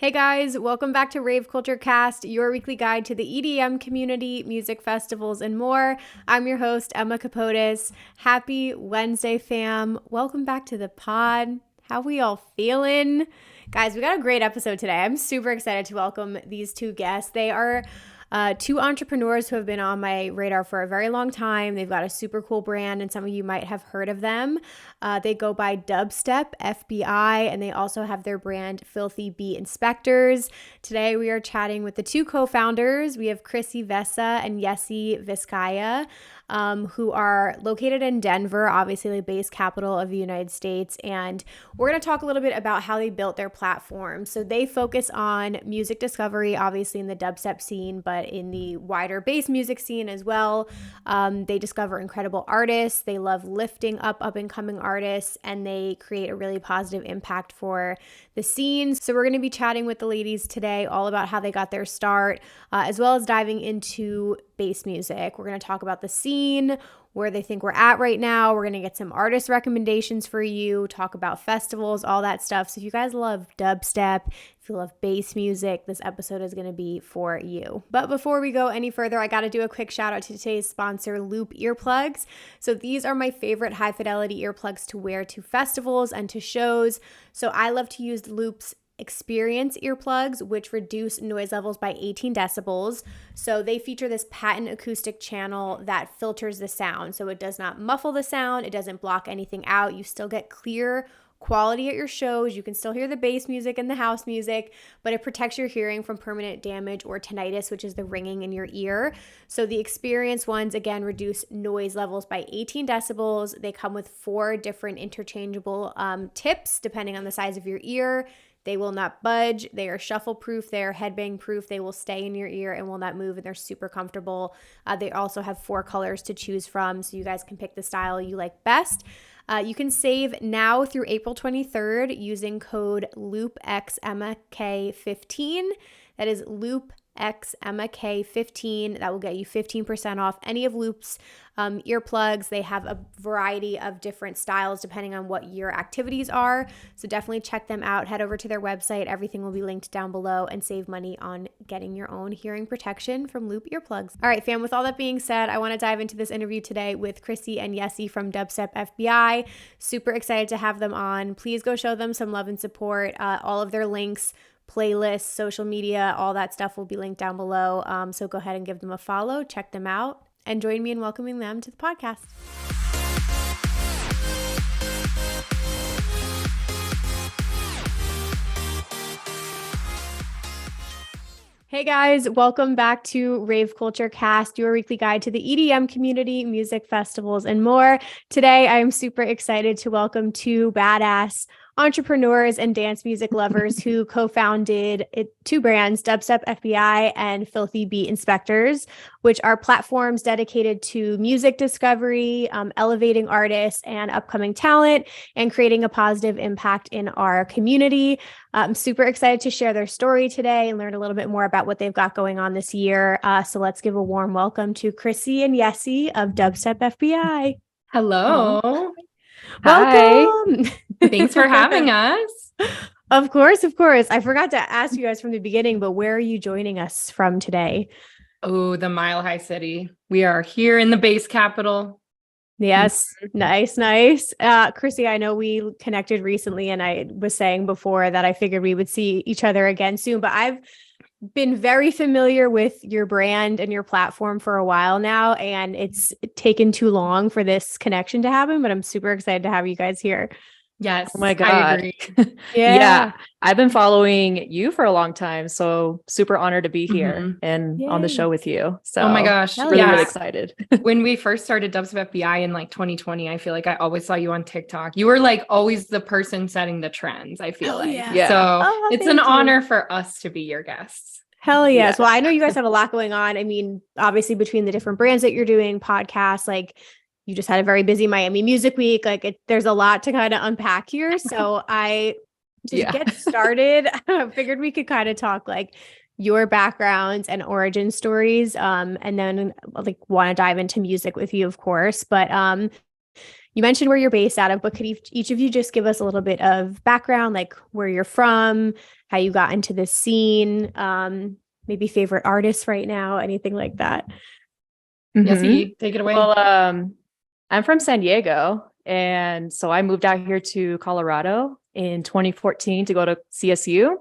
Hey guys, welcome back to Rave Culture Cast, your weekly guide to the EDM community, music festivals, and more. I'm your host, Emma Capotis. Happy Wednesday, fam. Welcome back to the pod. How we all feeling? Guys, we got a great episode today. I'm super excited to welcome these two guests. They are two entrepreneurs who have been on my radar for a very long time. They've got a super cool brand, and some of you might have heard of them. They go by Dubstep FBI, and they also have their brand Filthy Beat Inspectors. Today, we are chatting with the two co-founders. We have Chrissy, Vessa, and Yesi, Vizcaya, who are located in Denver, obviously the base capital of the United States. And we're going to talk a little bit about how they built their platform. So they focus on music discovery, obviously in the dubstep scene, but in the wider bass music scene as well. They discover incredible artists. They love lifting up and coming artists, and they create a really positive impact for the scene. So we're going to be chatting with the ladies today all about how they got their start, as well as diving into bass music. We're going to talk about the scene, where they think we're at right now. We're going to get some artist recommendations for you, talk about festivals, all that stuff. So if you guys love dubstep, if you love bass music, this episode is going to be for you. But before we go any further, I got to do a quick shout out to today's sponsor, Loop Earplugs. So these are my favorite high fidelity earplugs to wear to festivals and to shows. So I love to use Loop's Experience earplugs, which reduce noise levels by 18 decibels. So they feature this patent acoustic channel that filters the sound. So it does not muffle the sound. It doesn't block anything out. You still get clear quality at your shows. You can still hear the bass music and the house music, but it protects your hearing from permanent damage or tinnitus, which is the ringing in your ear. So the Experience ones, again, reduce noise levels by 18 decibels. They come with 4 different interchangeable tips depending on the size of your ear. They will not budge. They are shuffle proof. They are headbang proof. They will stay in your ear and will not move, and they're super comfortable. They also have 4 colors to choose from, so you guys can pick the style you like best. You can save now through April 23rd using code LoopXMK15. That is LoopXMK15. That will get you 15% off any of Loop's earplugs. They have a variety of different styles depending on what your activities are. So definitely check them out. Head over to their website. Everything will be linked down below, and save money on getting your own hearing protection from Loop earplugs. All right, fam, with all that being said, I want to dive into this interview today with Chrissy and Yesi from Dubstep FBI. Super excited to have them on. Please go show them some love and support. All of their links, playlists, social media, all that stuff will be linked down below. So go ahead and give them a follow, check them out, and join me in welcoming them to the podcast. Hey guys, welcome back to Rave Culture Cast, your weekly guide to the EDM community, music festivals, and more. Today, I am super excited to welcome two badass entrepreneurs and dance music lovers who co-founded 2 brands, Dubstep FBI and Filthy Beat Inspectors, which are platforms dedicated to music discovery, elevating artists and upcoming talent, and creating a positive impact in our community. I'm super excited to share their story today and learn a little bit more about what they've got going on this year. So let's give a warm welcome to Chrissy and Yesi of Dubstep FBI. Hello. Oh. Welcome. Hi. Thanks for having us. Of course, of course. I forgot to ask you guys from the beginning, but where are you joining us from today? Oh, the Mile High City. We are here in the base capital. Yes. Nice. Chrissy, I know we connected recently, and I was saying before that I figured we would see each other again soon, but I've been very familiar with your brand and your platform for a while now, and it's taken too long for this connection to happen, but I'm super excited to have you guys here. Yes. Oh my God. I agree. Yeah. I've been following you for a long time. So super honored to be here and on the Yay. show with you. So Oh my gosh. Hell really, yeah. really excited. When we first started Dubstep FBI in like 2020, I feel like I always saw you on TikTok. You were like always the person setting the trends, I feel Hell like. yeah. So Oh, it's thank an you. honor for us to be your guests. Hell yes. Yes. Well, I know you guys have a lot going on. I mean, obviously between the different brands that you're doing, podcasts, like you just had a very busy Miami Music Week. Like there's a lot to kind of unpack here. So I just get started. I figured we could kind of talk like your backgrounds and origin stories. And then like want to dive into music with you, of course. But you mentioned where you're based out of, but could each of you just give us a little bit of background, like where you're from, how you got into this scene, maybe favorite artists right now, anything like that? Yesi, take it away. Well, I'm from San Diego, and so I moved out here to Colorado in 2014 to go to CSU.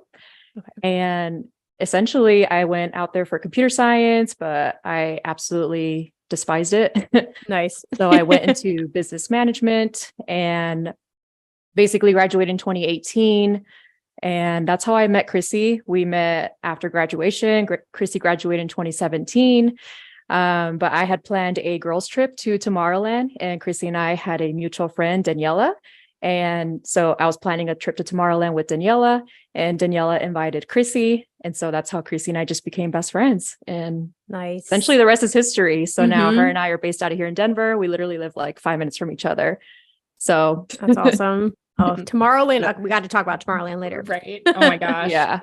Okay. And essentially, I went out there for computer science, but I absolutely despised it. Nice. So I went into business management and basically graduated in 2018. And that's how I met Chrissy. We met after graduation. Chrissy graduated in 2017. But I had planned a girls' trip to Tomorrowland, and Chrissy and I had a mutual friend, Daniela. And so I was planning a trip to Tomorrowland with Daniela, and Daniela invited Chrissy. And so that's how Chrissy and I just became best friends. And Nice. essentially the rest is history. So now her and I are based out of here in Denver. We literally live like 5 minutes from each other. So That's awesome. Oh, Tomorrowland. We got to talk about Tomorrowland later. Right. Oh my gosh. yeah.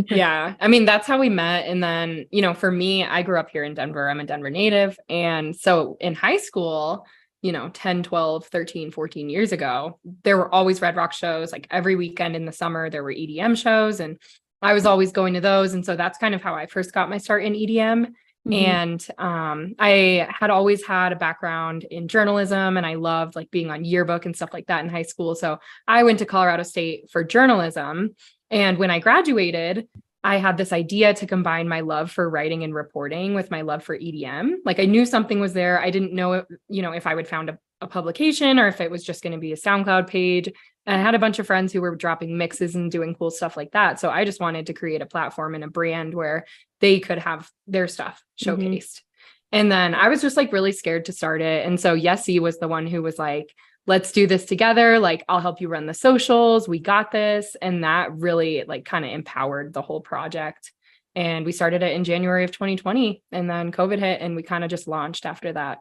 Yeah. I mean, that's how we met. And then, for me, I grew up here in Denver. I'm a Denver native. And so in high school, 10, 12, 13, 14 years ago, there were always Red Rock shows. Like every weekend in the summer, there were EDM shows, and I was always going to those. And so that's kind of how I first got my start in EDM. And I had always had a background in journalism, and I loved like being on yearbook and stuff like that in high school. So I went to Colorado State for journalism. And when I graduated, I had this idea to combine my love for writing and reporting with my love for EDM. Like I knew something was there. I didn't know, if I would found a publication or if it was just going to be a SoundCloud page. And I had a bunch of friends who were dropping mixes and doing cool stuff like that. So I just wanted to create a platform and a brand where they could have their stuff showcased. And then I was just like really scared to start it. And so Yesi was the one who was like, let's do this together. Like, I'll help you run the socials. We got this. And that really like kind of empowered the whole project. And we started it in January of 2020, and then COVID hit and we kind of just launched after that.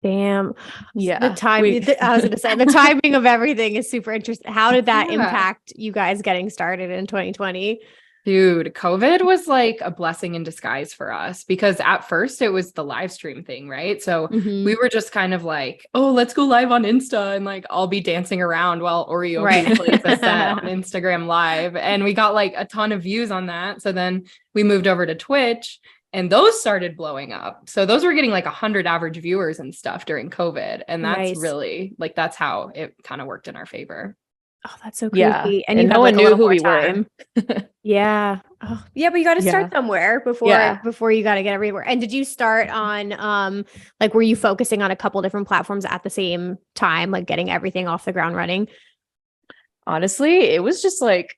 Damn. Yeah. The timing, I was going to say, the timing of everything is super interesting. How did that impact you guys getting started in 2020? Dude, COVID was like a blessing in disguise for us, because at first it was the live stream thing, right? So we were just kind of like, oh, let's go live on Insta, and like I'll be dancing around while Oreo plays a set on Instagram Live. And we got like a ton of views on that. So then we moved over to Twitch, and those started blowing up. So those were getting like 100 average viewers and stuff during COVID. And that's really like, that's how it kind of worked in our favor. Oh, that's so creepy. Yeah. And you no one knew who we were. Yeah. Oh, yeah, but you got to start somewhere before you got to get everywhere. And did you start on like, were you focusing on a couple different platforms at the same time, like getting everything off the ground running? Honestly, it was just like,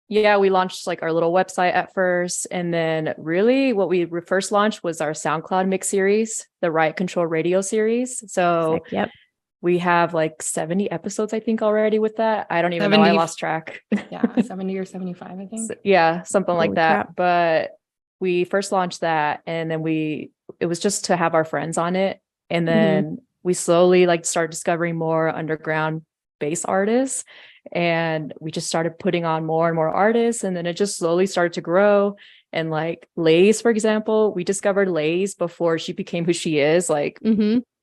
we launched like our little website at first. And then really what we first launched was our SoundCloud mix series, the Riot Control Radio series. So we have like 70 episodes, I think, already with that. I don't even know. I lost track. 70 or 75, I think. Something like that. But we first launched that, and then it was just to have our friends on it. And then we slowly like started discovering more underground bass artists. And we just started putting on more and more artists. And then it just slowly started to grow. And like Lays, for example, we discovered Lays before she became who she is. Like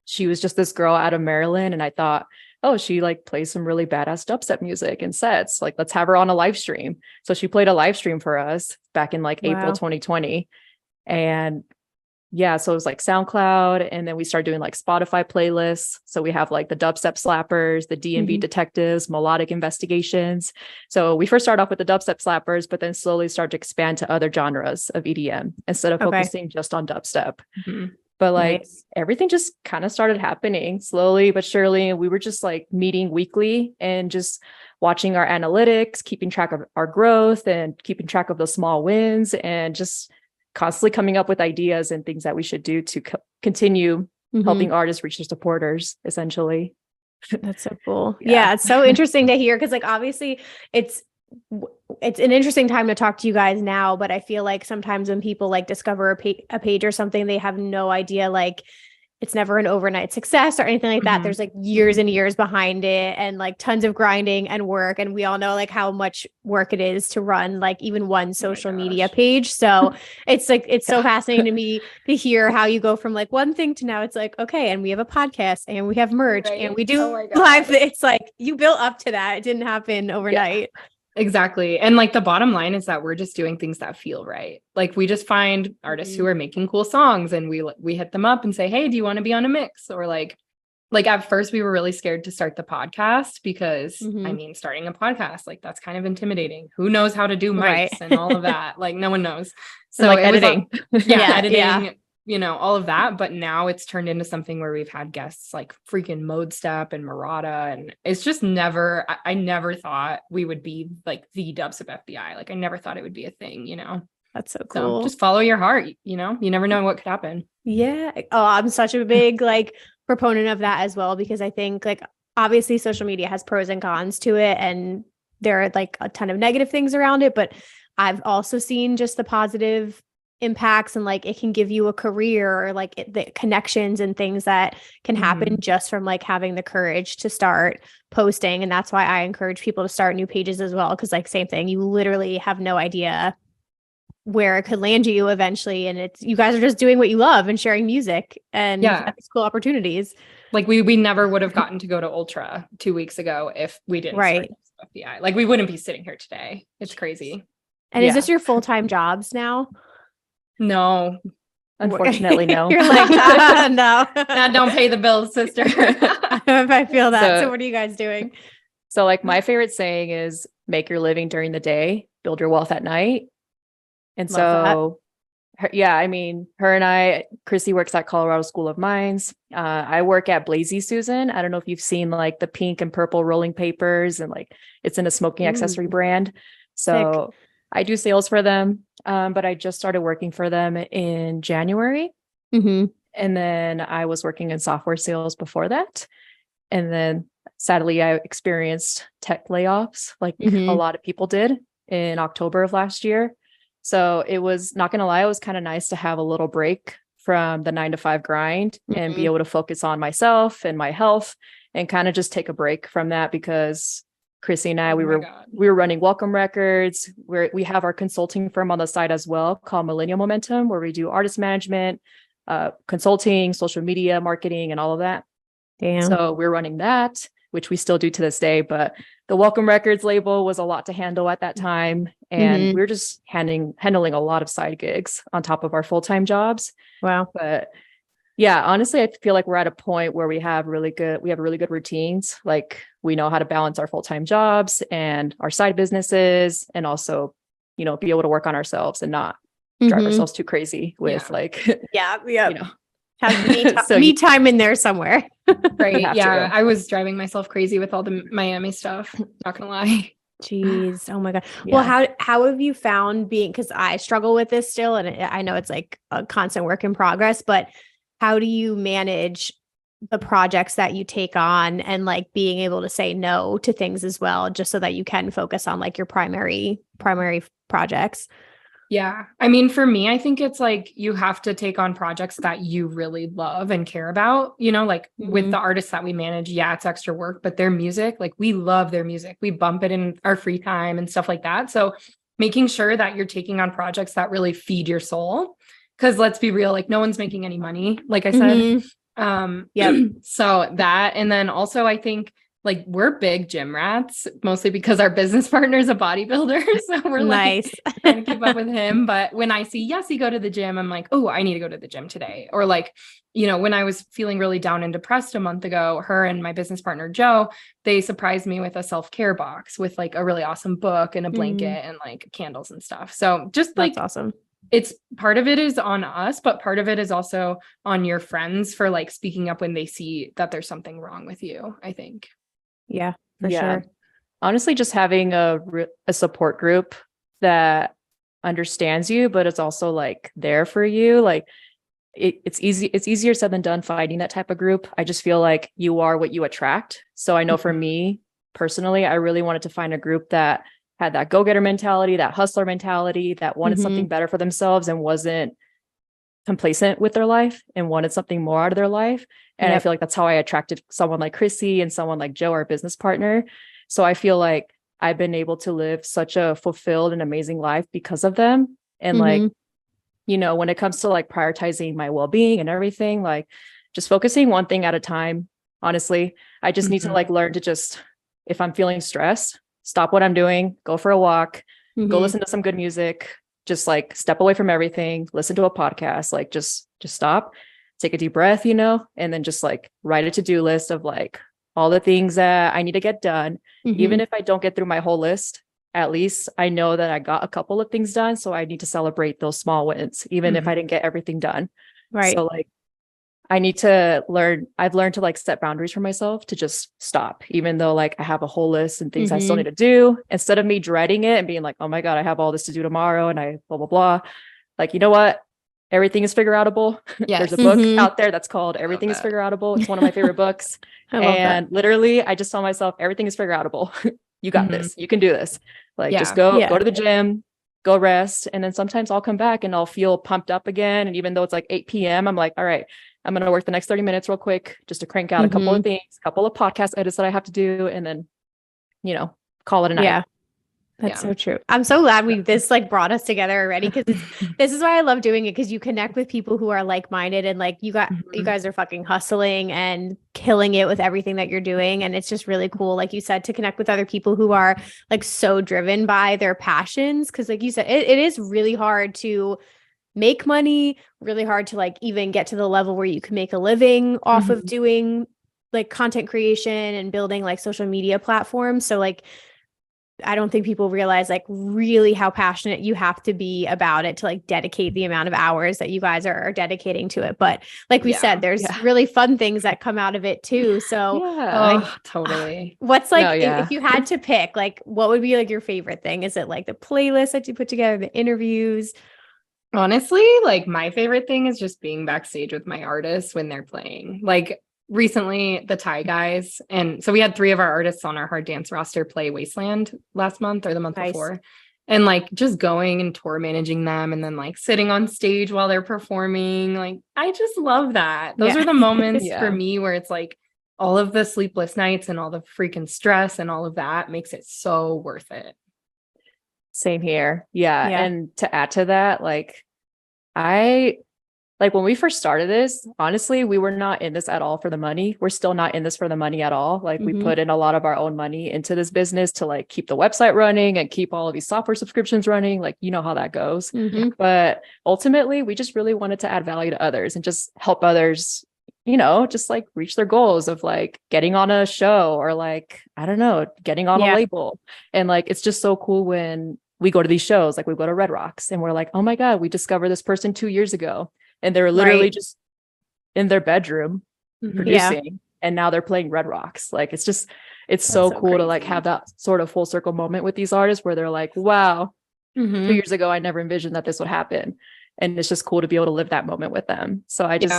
she was just this girl out of Maryland. And I thought, oh, she like plays some really badass dubstep music and sets. Like, let's have her on a live stream. So she played a live stream for us back in like April 2020. And so it was like SoundCloud, and then we started doing like Spotify playlists. So we have like the Dubstep Slappers, the D&B Detectives, Melodic Investigations. So we first started off with the Dubstep Slappers, but then slowly started to expand to other genres of EDM instead of focusing just on dubstep. But like everything just kind of started happening slowly but surely. And we were just like meeting weekly and just watching our analytics, keeping track of our growth and keeping track of the small wins, and just constantly coming up with ideas and things that we should do to continue helping artists reach their supporters, essentially. That's so cool. Yeah, it's so interesting to hear, because like obviously it's an interesting time to talk to you guys now, but I feel like sometimes when people like discover a page or something, they have no idea like it's never an overnight success or anything like that. Mhm. There's like years and years behind it and like tons of grinding and work. And we all know like how much work it is to run like even one social media page. So it's like, it's so fascinating to me to hear how you go from like one thing to now it's like, okay, and we have a podcast and we have merch and we do live. It's like you built up to that. It didn't happen overnight. Exactly. And like the bottom line is that we're just doing things that feel right. Like we just find artists who are making cool songs and we hit them up and say, "Hey, do you want to be on a mix?" Or like at first we were really scared to start the podcast because I mean, starting a podcast, like that's kind of intimidating. Who knows how to do mics and all of that? Like no one knows. So like editing. Editing, you know, all of that. But now it's turned into something where we've had guests like freaking Mode Step and Murata. And it's just I never thought we would be like the Dubstep FBI. Like I never thought it would be a thing, you know? That's so cool. So just follow your heart, you know, you never know what could happen. Yeah. Oh, I'm such a big like proponent of that as well, because I think like obviously social media has pros and cons to it. And there are like a ton of negative things around it, but I've also seen just the positive impacts and like it can give you a career or like the connections and things that can happen just from like having the courage to start posting. And that's why I encourage people to start new pages as well. Cause like same thing, you literally have no idea where it could land you eventually. And it's, you guys are just doing what you love and sharing music and these cool opportunities. Like we never would have gotten to go to Ultra 2 weeks ago if we didn't start FBI. Like we wouldn't be sitting here today. It's crazy. And is this your full-time jobs now? No, unfortunately, no. You're like, no, that don't pay the bills, sister. I feel that. So what are you guys doing? So like my favorite saying is make your living during the day, build your wealth at night. And so, I mean, her and I, Chrissy works at Colorado School of Mines. I work at Blazy Susan. I don't know if you've seen like the pink and purple rolling papers and like it's in a smoking accessory brand. So sick. I do sales for them. But I just started working for them in January. And then I was working in software sales before that. And then sadly, I experienced tech layoffs like a lot of people did in October of last year. So it was, not going to lie, it was kind of nice to have a little break from the 9 to 5 grind and be able to focus on myself and my health and kind of just take a break from that because Chrissy and I, we were running Welcome Records. We have our consulting firm on the side as well called Millennial Momentum, where we do artist management, consulting, social media, marketing, and all of that. Damn. So we're running that, which we still do to this day. But the Welcome Records label was a lot to handle at that time. And we're just handling a lot of side gigs on top of our full-time jobs. Wow. But yeah, honestly, I feel like we're at a point where we have really good routines. Like we know how to balance our full-time jobs and our side businesses and also, you know, be able to work on ourselves and not drive ourselves too crazy with you know, have me time in there somewhere. Right. Yeah. I was driving myself crazy with all the Miami stuff. Not gonna lie. Jeez. Oh my God. Yeah. Well, how have you found being, because I struggle with this still, and I know it's like a constant work in progress, but how do you manage the projects that you take on and like being able to say no to things as well, just so that you can focus on like your primary projects? Yeah. I mean, for me, I think it's like you have to take on projects that you really love and care about, you know, like with the artists that we manage. Yeah, it's extra work, but their music, like we love their music. We bump it in our free time and stuff like that. So making sure that you're taking on projects that really feed your soul. Because let's be real, like no one's making any money, like I said. So that, and then also I think like we're big gym rats, mostly because our business partner is a bodybuilder. So we're like trying to keep up with him. But when I see Yesi go to the gym, I'm like, oh, I need to go to the gym today. Or like, you know, when I was feeling really down and depressed a month ago, her and my business partner, Joe, they surprised me with a self-care box with like a really awesome book and a blanket and like candles and stuff. So just like, that's awesome. It's part of it is on us, but part of it is also on your friends for like speaking up when they see that there's something wrong with you, I think. Yeah, for sure. Honestly, just having a support group that understands you, but it's also like there for you. Like it's easier said than done finding that type of group. I just feel like you are what you attract. So I know for me personally, I really wanted to find a group that had that go-getter mentality, that hustler mentality, that wanted something better for themselves and wasn't complacent with their life and wanted something more out of their life. And I feel like that's how I attracted someone like Chrissy and someone like Joe, our business partner. So I feel like I've been able to live such a fulfilled and amazing life because of them. And like, you know, when it comes to like prioritizing my well-being and everything, like just focusing one thing at a time. Honestly, I just need to like learn to just, if I'm feeling stressed, stop what I'm doing, go for a walk, go listen to some good music, just like step away from everything, listen to a podcast, like just stop, take a deep breath, you know, and then just like write a to-do list of like all the things that I need to get done. Even if I don't get through my whole list, at least I know that I got a couple of things done. So I need to celebrate those small wins, even if I didn't get everything done. Right. So like, I need to I've learned to like set boundaries for myself to just stop, even though like I have a whole list and things I still need to do, instead of me dreading it and being like, oh my God, I have all this to do tomorrow. And I blah, blah, blah. Like, you know what? Everything is figure outable. Yes. There's a book out there that's called Everything is Figure Outable. It's one of my favorite books. And literally I just tell myself, everything is figure outable. You got this. You can do this. Like just go to the gym, go rest. And then sometimes I'll come back and I'll feel pumped up again. And even though it's like 8 p.m., I'm like, all right, I'm going to work the next 30 minutes real quick just to crank out a couple of things, a couple of podcast edits that I have to do. And then, you know, call it a night. Yeah. That's so true. I'm so glad this like brought us together already, because this is why I love doing it, because you connect with people who are like-minded, and like you guys are fucking hustling and killing it with everything that you're doing. And it's just really cool, like you said, to connect with other people who are like so driven by their passions. Cause like you said, it is really hard to make money, really hard to like even get to the level where you can make a living off of doing like content creation and building like social media platforms. So like, I don't think people realize like really how passionate you have to be about it to like dedicate the amount of hours that you guys are dedicating to it. But like we said, there's really fun things that come out of it too. So totally. What's like, if you had to pick, like, what would be like your favorite thing? Is it like the playlist that you put together, the interviews? Honestly, like my favorite thing is just being backstage with my artists when they're playing. Like recently, the Thai guys, and so we had 3 of our artists on our hard dance roster play Wasteland last month or the month before. And like just going and tour managing them and then like sitting on stage while they're performing. Like I just love that. Those are the moments for me where it's like all of the sleepless nights and all the freaking stress and all of that makes it so worth it. Same here. Yeah. And to add to that, like when we first started this, honestly, we were not in this at all for the money. We're still not in this for the money at all. Like we put in a lot of our own money into this business to like keep the website running and keep all of these software subscriptions running. Like, you know how that goes. But ultimately, we just really wanted to add value to others and just help others, you know, just like reach their goals of like getting on a show or like, I don't know, getting on a label. And like, it's just so cool when we go to these shows, like we go to Red Rocks and we're like, oh my God, we discovered this person 2 years ago. And they were literally just in their bedroom producing. And now they're playing Red Rocks. Like, it's so cool crazy to like have that sort of full circle moment with these artists where they're like, wow, 2 years ago, I never envisioned that this would happen. And it's just cool to be able to live that moment with them. So I just,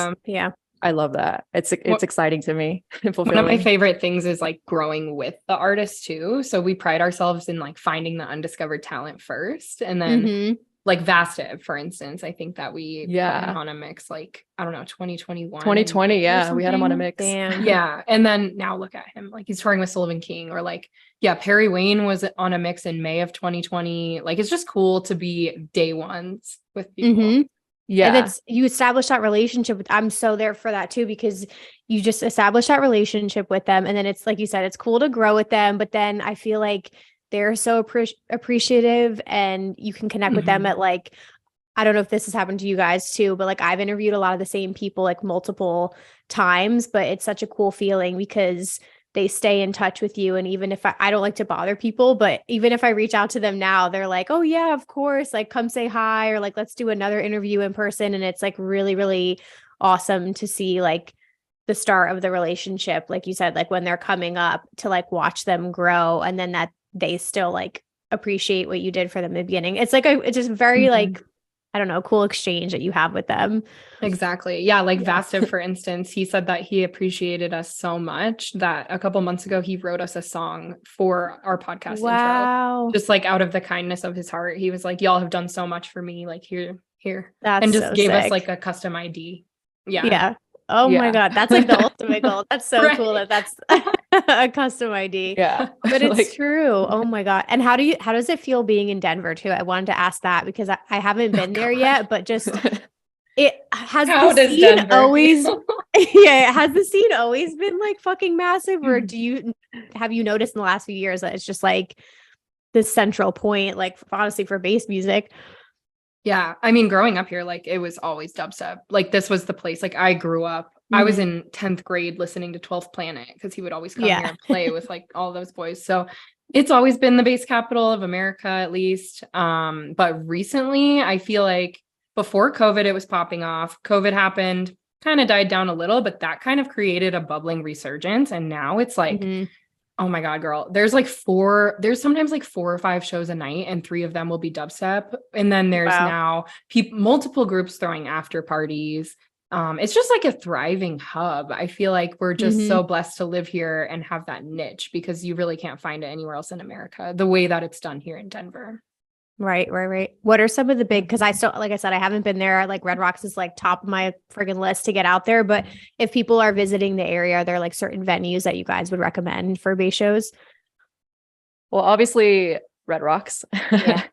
I love that. It's exciting to me. One of my favorite things is like growing with the artists too. So we pride ourselves in like finding the undiscovered talent first. And then like Vasta, for instance, I think that we put him on a mix, like, I don't know, 2021. 2020. Yeah. We had him on a mix. Damn. Yeah. And then now look at him. Like he's touring with Sullivan King, or like, Perry Wayne was on a mix in May of 2020. Like it's just cool to be day ones with people. Yeah. And you establish that relationship with, I'm so there for that too, because you just establish that relationship with them. And then it's like you said, it's cool to grow with them. But then I feel like they're so appreciative and you can connect with them at like, I don't know if this has happened to you guys too, but like I've interviewed a lot of the same people like multiple times, but it's such a cool feeling because they stay in touch with you. And even if I don't like to bother people, but even if I reach out to them now, they're like, oh yeah, of course, like come say hi, or like, let's do another interview in person. And it's like really, really awesome to see like the start of the relationship. Like you said, like when they're coming up, to like watch them grow, and then that they still like appreciate what you did for them in the beginning. It's like it's just very like, I don't know, cool exchange that you have with them. Exactly. Yeah. Like Vasta, for instance, he said that he appreciated us so much that a couple months ago, he wrote us a song for our podcast intro. Just like out of the kindness of his heart. He was like, y'all have done so much for me. Like, here's here. That's and just so gave us sick. like a custom ID. Yeah. Yeah. Oh my God. That's like the ultimate goal. That's so Right. cool that that's a custom ID. Yeah. But it's Like, true. Oh my God. And how does it feel being in Denver too? I wanted to ask that because I haven't been there yet, but just it has How the does scene Denver always feel? has the scene always been like fucking massive, or have you noticed in the last few years that it's just like this central point, like honestly for bass music? Yeah. I mean, growing up here, like it was always dubstep. Like this was the place. Like I grew up. I was in 10th grade listening to 12th Planet because he would always come here and play with like all those boys. So it's always been the bass capital of America, at least. But recently I feel like before COVID, it was popping off. COVID happened, kind of died down a little, but that kind of created a bubbling resurgence. And now it's like, oh my God, girl, there's sometimes like 4 or 5 shows a night and 3 of them will be dubstep. And then there's now multiple groups throwing after parties. It's just like a thriving hub. I feel like we're just so blessed to live here and have that niche because you really can't find it anywhere else in America, the way that it's done here in Denver. Right. What are some of the big, because I still, like I said, I haven't been there. Like Red Rocks is like top of my friggin' list to get out there. But if people are visiting the area, are there like certain venues that you guys would recommend for bass shows? well, obviously Red Rocks, Yeah.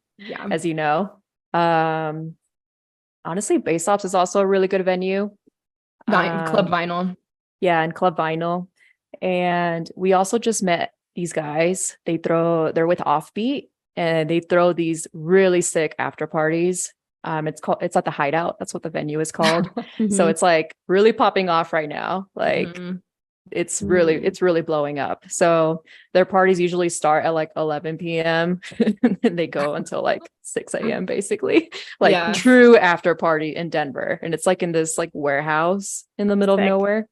as you know. Honestly, Bass Ops is also a really good venue. Club Vinyl. Yeah, and Club Vinyl. And we also just met these guys. They're with Offbeat, and they throw these really sick after parties. It's at the Hideout. That's what the venue is called. So it's like really popping off right now. Like it's really blowing up. So their parties usually start at like 11 p.m. and they go until like 6 a.m. basically. Like true after party in Denver. And it's like in this like warehouse in the middle of nowhere.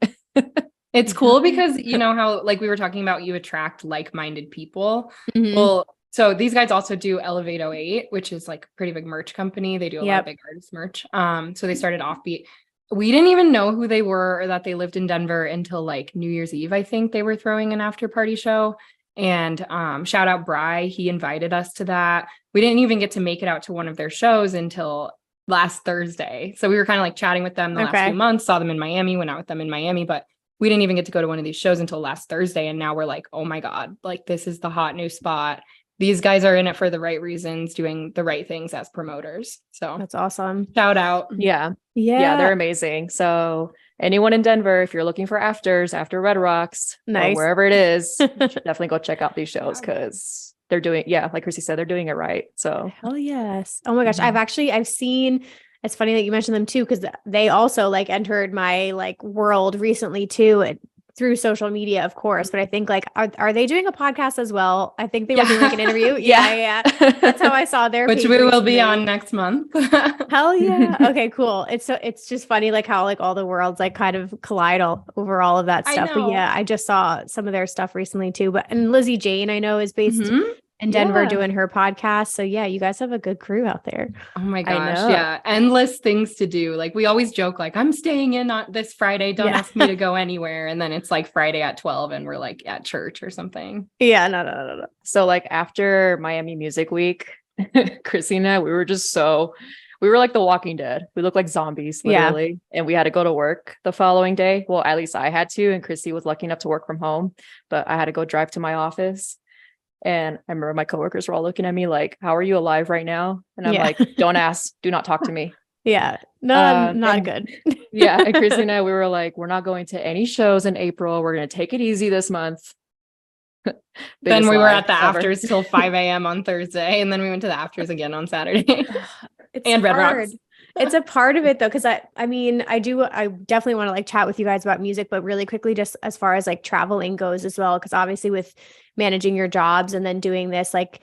It's cool because you know how like we were talking about, you attract like-minded people. Well, so these guys also do Elevate 08, which is like a pretty big merch company. They do a lot of big artist merch. So they started Offbeat. We didn't even know who they were or that they lived in Denver until like New Year's Eve. I think they were throwing an after party show, and shout out Bry. He invited us to that. We didn't even get to make it out to one of their shows until last Thursday. So we were kind of like chatting with them the last few months, saw them in Miami, went out with them in Miami, but we didn't even get to go to one of these shows until last Thursday. And now we're like, oh my God, like this is the hot new spot. These guys are in it for the right reasons, doing the right things as promoters. So that's awesome. Shout out. Yeah, they're amazing. So anyone in Denver, if you're looking for afters after Red Rocks or wherever it is, definitely go check out these shows because they're doing, like Chrissy said, they're doing it right. So hell yes. Oh my gosh. I've seen, it's funny that you mentioned them too, because they also like entered my like world recently too, through social media, of course. But I think like, are they doing a podcast as well? I think they were doing like an interview. Yeah. That's how I saw their which we will be on next month. Hell yeah. Okay, cool. It's just funny like how like all the worlds like kind of collide over all of that stuff. But yeah, I just saw some of their stuff recently too. And Lizzie Jane, I know, is based in Denver doing her podcast. So yeah, you guys have a good crew out there. Oh my gosh. Yeah. Endless things to do. Like we always joke, like I'm staying in on this Friday. Don't ask me to go anywhere. And then it's like Friday at 12 and we're like at church or something. Yeah. No. So like after Miami Music Week, Chrissy and I, we were like the Walking Dead. We looked like zombies, literally. And we had to go to work the following day. Well, at least I had to, and Chrissy was lucky enough to work from home, but I had to go drive to my office. And I remember my coworkers were all looking at me like, how are you alive right now? And I'm like, don't ask, do not talk to me. Yeah. No, not good. And Chrissy and I, we were like, we're not going to any shows in April. We're going to take it easy this month. Then we were at the afters till 5 a.m. on Thursday. And then we went to the afters again on Saturday. And Red Rocks. It's a part of it though, because I definitely want to like chat with you guys about music, but really quickly, just as far as like traveling goes as well, because obviously with managing your jobs and then doing this, like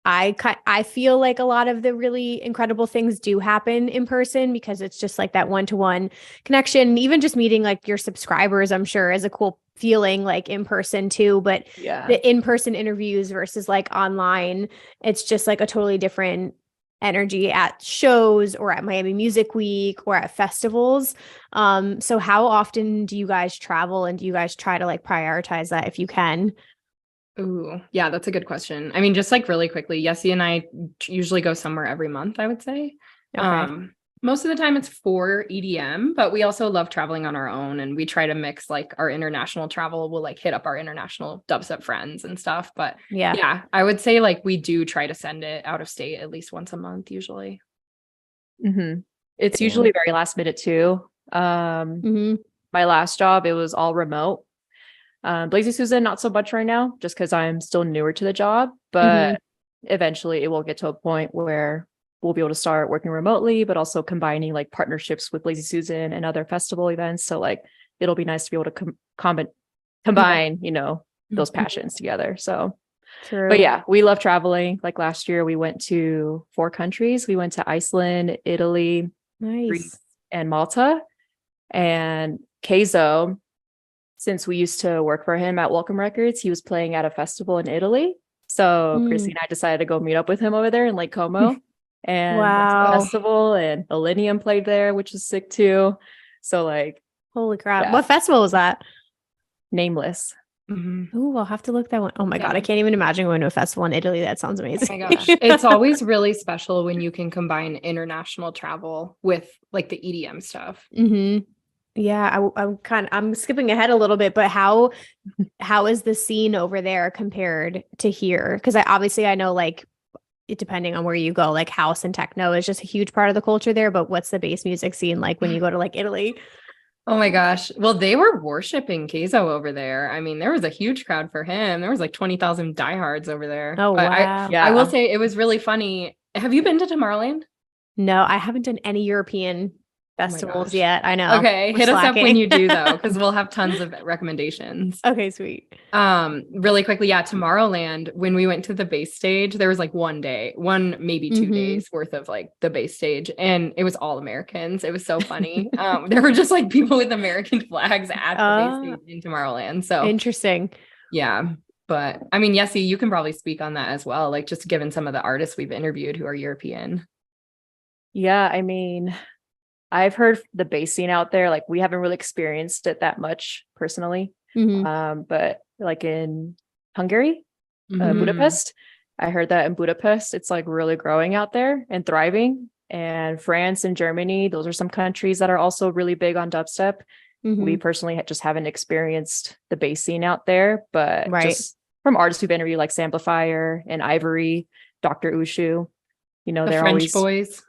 I feel like a lot of the really incredible things do happen in person because it's just like that one-to-one connection. Even just meeting like your subscribers, I'm sure, is a cool feeling, like in person too. But the in-person interviews versus like online, it's just like a totally different energy at shows or at Miami Music Week or at festivals. So how often do you guys travel, and do you guys try to like prioritize that if you can? Ooh, yeah, that's a good question. I mean, just like really quickly, Yesi and I usually go somewhere every month, I would say. Most of the time it's for EDM, but we also love traveling on our own, and we try to mix like our international travel. We'll like hit up our international dubstep friends and stuff. But yeah, I would say like we do try to send it out of state at least once a month usually. It's usually very last minute too. My last job, it was all remote. Lazy Susan, not so much right now, just because I'm still newer to the job, but eventually it will get to a point where we'll be able to start working remotely, but also combining like partnerships with Lazy Susan and other festival events. So like, it'll be nice to be able to combine, you know, those passions together. So, but yeah, we love traveling. Like last year, we went to 4 countries. We went to Iceland, Italy, Greece, and Malta. And Keizo, since we used to work for him at Welcome Records, he was playing at a festival in Italy. So Chrissy and I decided to go meet up with him over there in Lake Como. And went to the festival, and Millennium played there, which is sick too. So like, holy crap. What festival was that? Nameless. Oh, I'll have to look that one. Oh my God. I can't even imagine going to a festival in Italy. That sounds amazing. Oh my gosh. It's always really special when you can combine international travel with like the EDM stuff. Yeah, I'm skipping ahead a little bit, but how is the scene over there compared to here? Because I know like depending on where you go, like house and techno is just a huge part of the culture there. But what's the bass music scene like when you go to like Italy? Oh my gosh. Well, they were worshiping Keizo over there. I mean, there was a huge crowd for him. There was like 20,000 diehards over there. Oh, but wow. I will say it was really funny. Have you been to Tomorrowland? No, I haven't done any European festivals yet. I know. Okay. Hit us up when you do though, because we'll have tons of recommendations. Okay, sweet. Really quickly. Yeah. Tomorrowland, when we went to the base stage, there was like maybe 2 days worth of like the base stage, and it was all Americans. It was so funny. There were just like people with American flags at the base stage in Tomorrowland. So interesting. Yeah. But I mean, Yesi, you can probably speak on that as well. Like just given some of the artists we've interviewed who are European. Yeah. I mean, I've heard the bass scene out there, like we haven't really experienced it that much personally. But like in Hungary, Budapest, I heard that in Budapest, it's like really growing out there and thriving. And France and Germany, those are some countries that are also really big on dubstep. We personally just haven't experienced the bass scene out there, but just from artists we've interviewed like Samplifier and Ivory, Dr. Ushu, you know, they're French boys.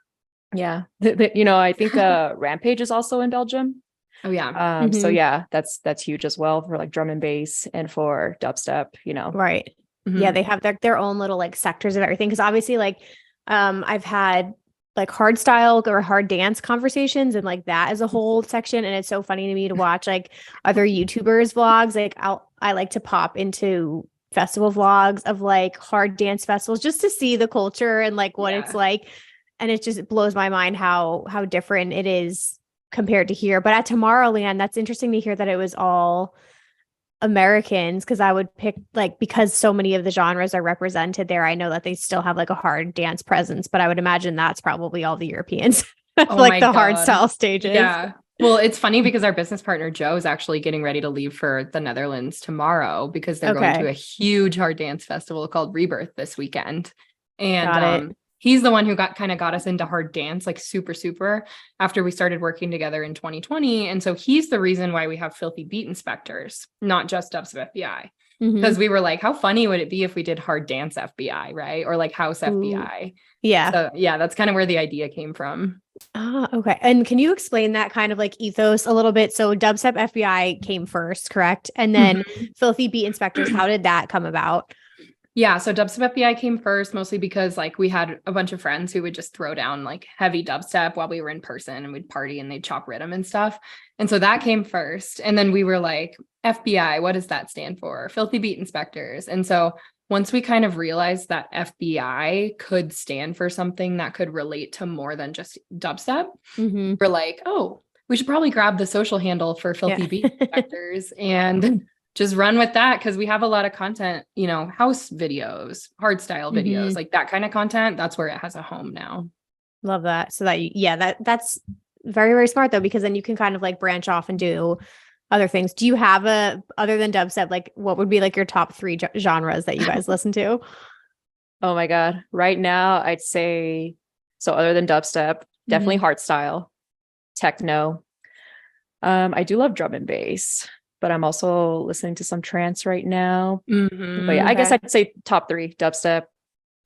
Yeah. You know, I think Rampage is also in Belgium. Oh yeah. So yeah, that's huge as well for like drum and bass and for dubstep, you know. Right. Yeah, they have their own little like sectors of everything. Cause obviously like I've had like hard style or hard dance conversations and like that as a whole section. And it's so funny to me to watch like other YouTubers vlogs. Like I like to pop into festival vlogs of like hard dance festivals just to see the culture and like what it's like. And it just blows my mind how different it is compared to here. But at Tomorrowland, that's interesting to hear that it was all Americans, because I would pick like, because so many of the genres are represented there, I know that they still have like a hard dance presence, but I would imagine that's probably all the Europeans, like the hard style stages. Yeah. Well, it's funny because our business partner, Joe, is actually getting ready to leave for the Netherlands tomorrow because they're going to a huge hard dance festival called Rebirth this weekend. And he's the one who got us into hard dance, like super after we started working together in 2020. And so he's the reason why we have Filthy Beat Inspectors, not just Dubstep FBI. Because we were like, how funny would it be if we did hard dance FBI, right? Or like house FBI. Yeah. So yeah, that's kind of where the idea came from. Okay. And can you explain that kind of like ethos a little bit? So Dubstep FBI came first, correct? And then Filthy Beat Inspectors, how did that come about? Yeah, so Dubstep FBI came first, mostly because like we had a bunch of friends who would just throw down like heavy dubstep while we were in person, and we'd party and they'd chop rhythm and stuff. And so that came first. And then we were like, FBI, what does that stand for? Filthy Beat Inspectors. And so once we kind of realized that FBI could stand for something that could relate to more than just dubstep, we're like, oh, we should probably grab the social handle for Filthy Beat Inspectors and just run with that, because we have a lot of content, you know, house videos, hard style videos, like that kind of content. That's where it has a home now. Love that. So that that's very, very smart though, because then you can kind of like branch off and do other things. Do you have other than dubstep, like what would be like your top 3 genres that you guys listen to? Oh my God. Right now, I'd say So other than dubstep, definitely hardstyle, techno. I do love drum and bass, but I'm also listening to some trance right now. But yeah, I guess I'd say top 3: dubstep,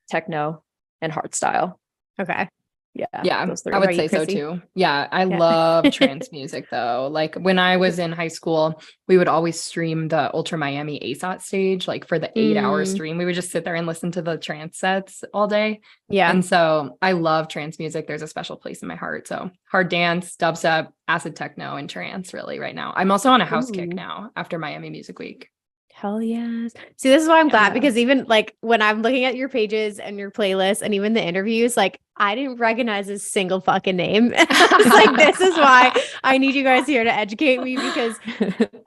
techno, and hardstyle. Okay. Yeah, those 3. I would say so too. Yeah, I love trance music though. Like when I was in high school, we would always stream the Ultra Miami ASOT stage. Like for the 8-hour stream, we would just sit there and listen to the trance sets all day. Yeah. And so I love trance music. There's a special place in my heart. So hard dance, dubstep, acid techno, and trance really right now. I'm also on a house kick now after Miami Music Week. Hell yes. See, this is why I'm glad, because even like when I'm looking at your pages and your playlists and even the interviews, like I didn't recognize a single fucking name. I was like, this is why I need you guys here to educate me, because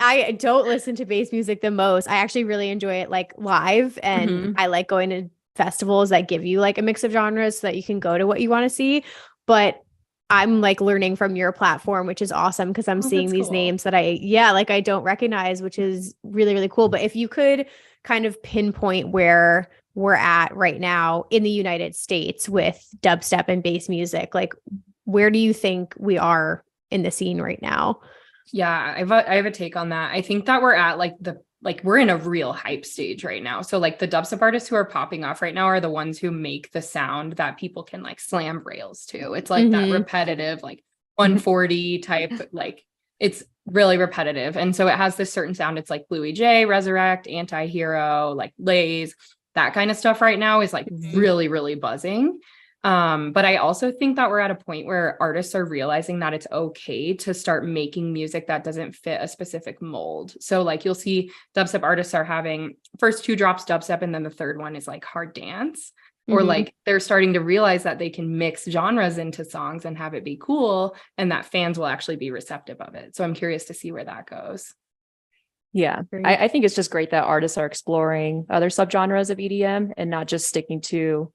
I don't listen to bass music the most. I actually really enjoy it like live, and I like going to festivals that give you like a mix of genres so that you can go to what you want to see. But I'm like learning from your platform, which is awesome, because I'm seeing these names that I don't recognize, which is really, really cool. But if you could kind of pinpoint where we're at right now in the United States with dubstep and bass music, like where do you think we are in the scene right now? Yeah, I have a take on that. I think that we're at we're in a real hype stage right now. So like the dubstep artists who are popping off right now are the ones who make the sound that people can like slam rails to. It's like that repetitive, like 140 type, like it's really repetitive. And so it has this certain sound. It's like Bluey J, Resurrect, Anti-Hero, like Lays, that kind of stuff right now is like really, really buzzing. But I also think that we're at a point where artists are realizing that it's okay to start making music that doesn't fit a specific mold. So like you'll see dubstep artists are having first 2 drops dubstep, and then the third one is like hard dance, or like they're starting to realize that they can mix genres into songs and have it be cool, and that fans will actually be receptive of it. So I'm curious to see where that goes. Yeah, I think it's just great that artists are exploring other subgenres of EDM and not just sticking to,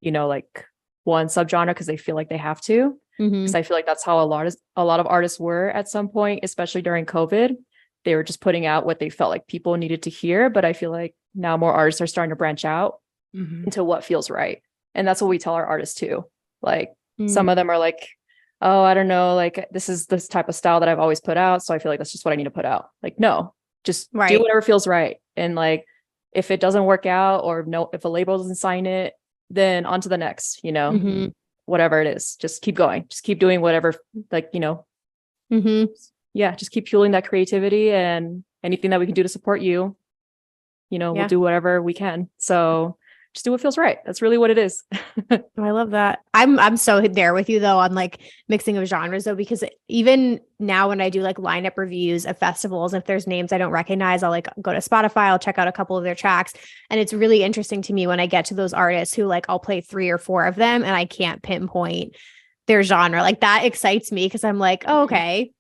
like one subgenre because they feel like they have to. Because I feel like that's how a lot of artists were at some point, especially during COVID. They were just putting out what they felt like people needed to hear. But I feel like now more artists are starting to branch out into what feels right. And that's what we tell our artists too. Like some of them are like, oh, I don't know, like this is this type of style that I've always put out, so I feel like that's just what I need to put out. Like, no, just do whatever feels right. And like, if it doesn't work out, or if a label doesn't sign it, then on to the next, whatever it is, just keep going, just keep doing whatever, like, just keep fueling that creativity, and anything that we can do to support you, we'll do whatever we can. So just do what feels right. That's really what it is. I love that. I'm so there with you though on like mixing of genres though, because even now when I do like lineup reviews of festivals, if there's names I don't recognize, I'll like go to Spotify, I'll check out a couple of their tracks. And it's really interesting to me when I get to those artists who like I'll play 3 or 4 of them and I can't pinpoint their genre. Like that excites me because I'm like, oh, okay,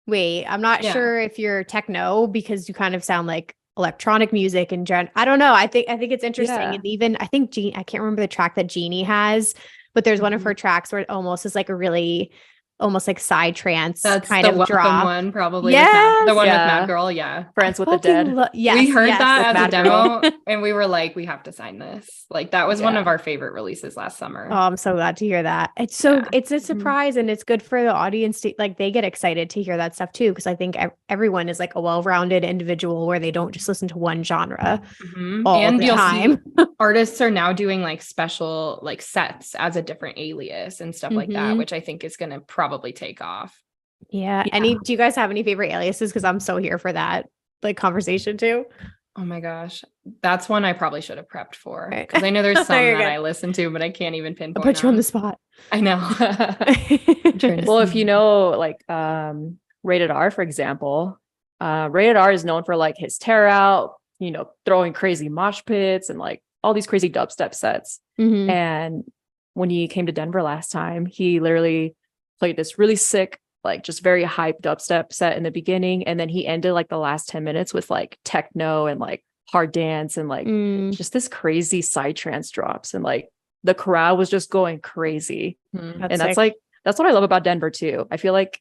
wait, I'm not sure if you're techno because you kind of sound like electronic music and I don't know. I think it's interesting. And even I think I can't remember the track that Jeannie has, but there's one of her tracks where it almost is like a really almost like side trance kind of drop. One probably. Yeah, the one with Mad Girl. Yeah, Friends with the Dead. We heard that as a demo, and we were like, we have to sign this. Like that was one of our favorite releases last summer. Oh, I'm so glad to hear that. It's so it's a surprise, and it's good for the audience to like they get excited to hear that stuff too, because I think everyone is like a well-rounded individual where they don't just listen to one genre all the time. Artists are now doing like special like sets as a different alias and stuff like that, which I think is going to probably take off. Yeah. Do you guys have any favorite aliases? Because I'm so here for that like conversation too. Oh my gosh. That's one I probably should have prepped for, because I know there's some that I listen to, but I can't even pinpoint. I'll put you on the spot. I know. Well, if you know, like Rated R, for example, Rated R is known for like his tear out, throwing crazy mosh pits and like all these crazy dubstep sets. And when he came to Denver last time, he literally played this really sick, like just very hype dubstep set in the beginning. And then he ended like the last 10 minutes with like techno and like hard dance and like just this crazy side trance drops. And like the crowd was just going crazy. That's what I love about Denver too. I feel like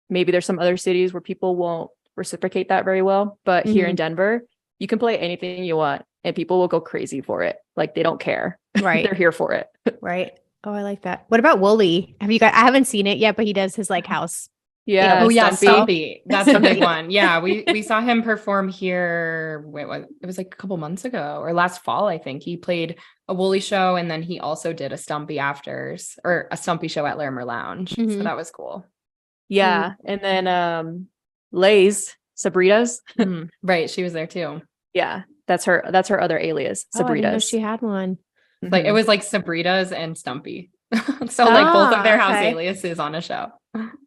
maybe there's some other cities where people won't reciprocate that very well. But here in Denver, you can play anything you want and people will go crazy for it. Like they don't care. Right. They're here for it. Right. Oh, I like that. What about Wooly? Have you guys? I haven't seen it yet, but he does his like house. Yeah. Oh yeah, Stumpy. Stumpy. That's a big one. Yeah, we saw him perform here. Wait, what? It was like a couple months ago or last fall, I think. He played a Woolly show, and then he also did a Stumpy afters or a Stumpy show at Larimer Lounge. So that was cool. Yeah, and then Lay's Sabritas. Right, she was there too. Yeah, that's her other alias, Oh, I didn't know Sabritas. she had one. Like it was like Sabritas and Stumpy. So like both of their house aliases on a show.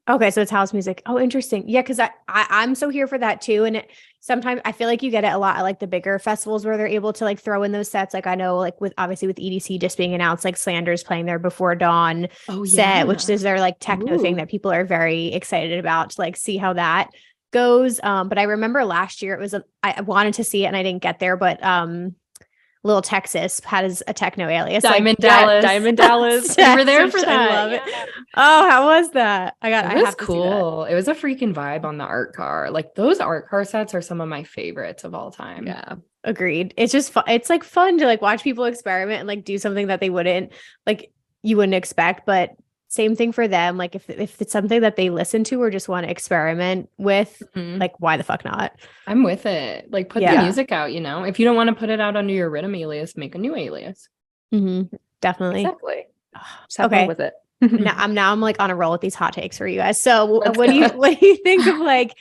Okay, so it's house music. Oh, interesting. Yeah, because I'm so here for that too. And sometimes I feel like you get it a lot at like the bigger festivals where they're able to like throw in those sets. Like I know like with obviously with EDC just being announced, like Slander's playing their Before Dawn set, which is their like techno thing that people are very excited about to like see how that goes. But I remember last year it was I wanted to see it and I didn't get there, but Little Texas has a techno alias. Diamond like Dallas. Diamond Dallas. You were there for that. I love it. Oh, how was that? It was cool. It was a freaking vibe on the art car. Like those art car sets are some of my favorites of all time. Yeah. Agreed. It's just fun. It's like fun to like watch people experiment and like do something that they wouldn't like you wouldn't expect, but same thing for them. Like if it's something that they listen to or just want to experiment with, like why the fuck not? I'm with it. Like put the music out, you know. If you don't want to put it out under your rhythm alias, make a new alias. Definitely. Exactly. Just have fun with it. I'm like on a roll with these hot takes for you guys. So what do you think of like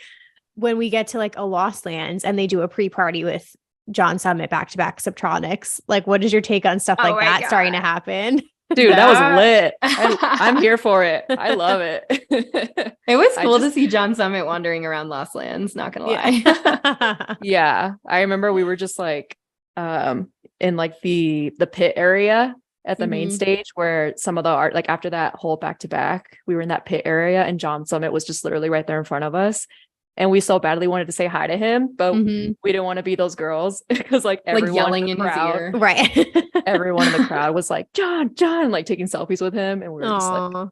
when we get to like a Lost Lands and they do a pre-party with John Summit back-to-back Subtronics? Like what is your take on stuff like that starting to happen? Dude, that was lit. I'm here for it. I love it. It was cool to see John Summit wandering around Lost Lands, not gonna lie. Yeah. I remember we were just like in like the pit area at the main stage where some of the art, like after that whole back to back, we were in that pit area and John Summit was just literally right there in front of us. And we so badly wanted to say hi to him, but we didn't want to be those girls because like everyone yelling in crowd, his ear. Right. Everyone in the crowd was like, John, like taking selfies with him. And we were just like,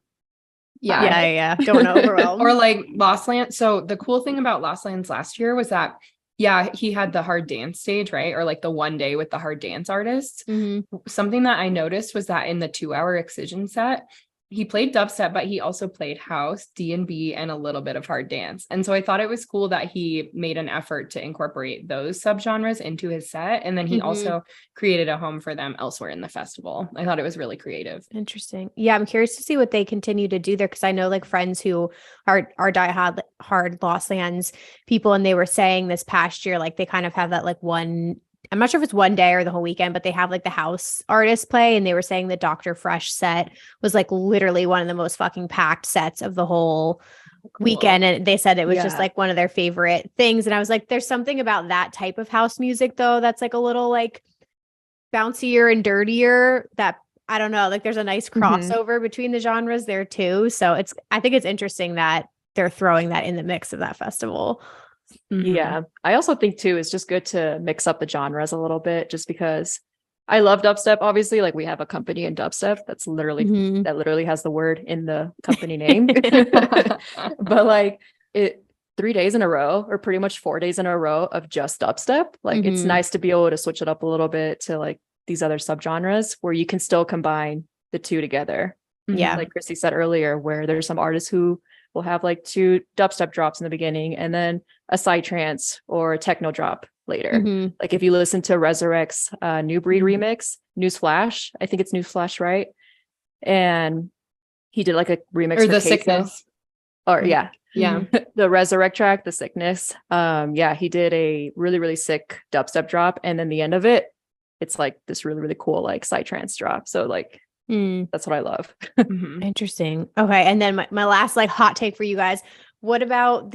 yeah. Don't want to overwhelm. Or like Lost Lands. So the cool thing about Lost Lands last year was that, he had the hard dance stage, right? Or like the one day with the hard dance artists. Something that I noticed was that in the 2-hour Excision set, he played dubstep, but he also played house, D&B, and a little bit of hard dance. And so I thought it was cool that he made an effort to incorporate those subgenres into his set. And then he also created a home for them elsewhere in the festival. I thought it was really creative. Interesting. Yeah, I'm curious to see what they continue to do there because I know like friends who are die-hard Lost Lands people, and they were saying this past year, like they kind of have that like one. I'm not sure if it's one day or the whole weekend, but they have like the house artists play. And they were saying the Dr. Fresh set was like literally one of the most fucking packed sets of the whole weekend. And they said it was just like one of their favorite things. And I was like, there's something about that type of house music though, that's like a little like bouncier and dirtier that I don't know, like there's a nice crossover between the genres there too. So I think it's interesting that they're throwing that in the mix of that festival. Yeah. I also think too, it's just good to mix up the genres a little bit just because I love dubstep. Obviously, like we have a company in dubstep that's literally has the word in the company name. But like 3 days in a row or pretty much 4 days in a row of just dubstep. Like it's nice to be able to switch it up a little bit to like these other subgenres where you can still combine the two together. Yeah. Like Chrissy said earlier, where there's some artists who will have like 2 dubstep drops in the beginning and then a psytrance or a techno drop later. Like if you listen to Resurrect's New Breed remix, Newsflash, I think it's Newsflash, right? And he did like a remix or for the Queso. Sickness. Or yeah. The Resurrect track, The Sickness. He did a really, really sick dubstep drop. And then the end of it, it's like this really, really cool like psytrance drop. So like that's what I love. Interesting. Okay. And then my last like hot take for you guys. What about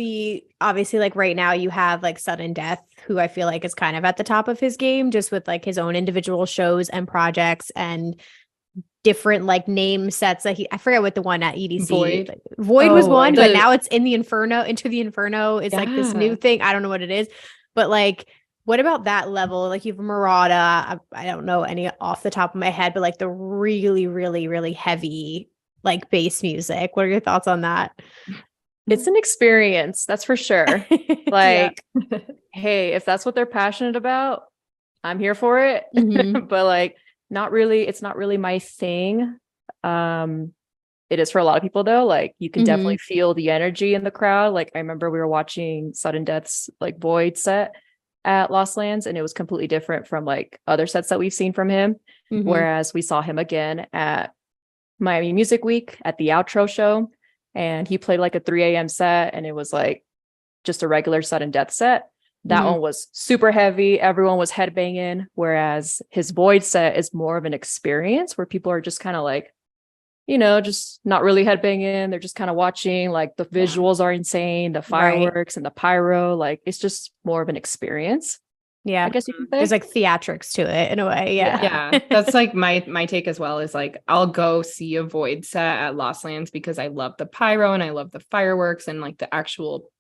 obviously like right now you have like Sudden Death, who I feel like is kind of at the top of his game just with like his own individual shows and projects and different like name sets that I forget what the one at EDC. Void was one, but now it's Into the Inferno. It's like this new thing. I don't know what it is, but like, what about that level? Like you have Murata. I don't know any off the top of my head, but like the really, really, really heavy like bass music. What are your thoughts on that? It's an experience, that's for sure. Like, hey, if that's what they're passionate about, I'm here for it. But like, it's not really my thing. It is for a lot of people though. Like you can Mhm. definitely feel the energy in the crowd. Like I remember we were watching Sudden Death's like Void set at Lost Lands, and it was completely different from like other sets that we've seen from him. Mhm. Whereas we saw him again at Miami Music Week at the outro show, and he played like a 3 a.m. set, and it was like just a regular Sudden Death set. That Mhm. one was super heavy. Everyone was headbanging, whereas his Void set is more of an experience where people are just kind of like, you know, just not really headbanging. They're just kind of watching. Like the visuals are insane, the fireworks and the pyro. Like it's just more of an experience. Yeah. I guess you can say. There's like theatrics to it in a way. Yeah. Yeah, that's like my take as well, is like I'll go see a Void set at Lost Lands because I love the pyro and I love the fireworks and like the actual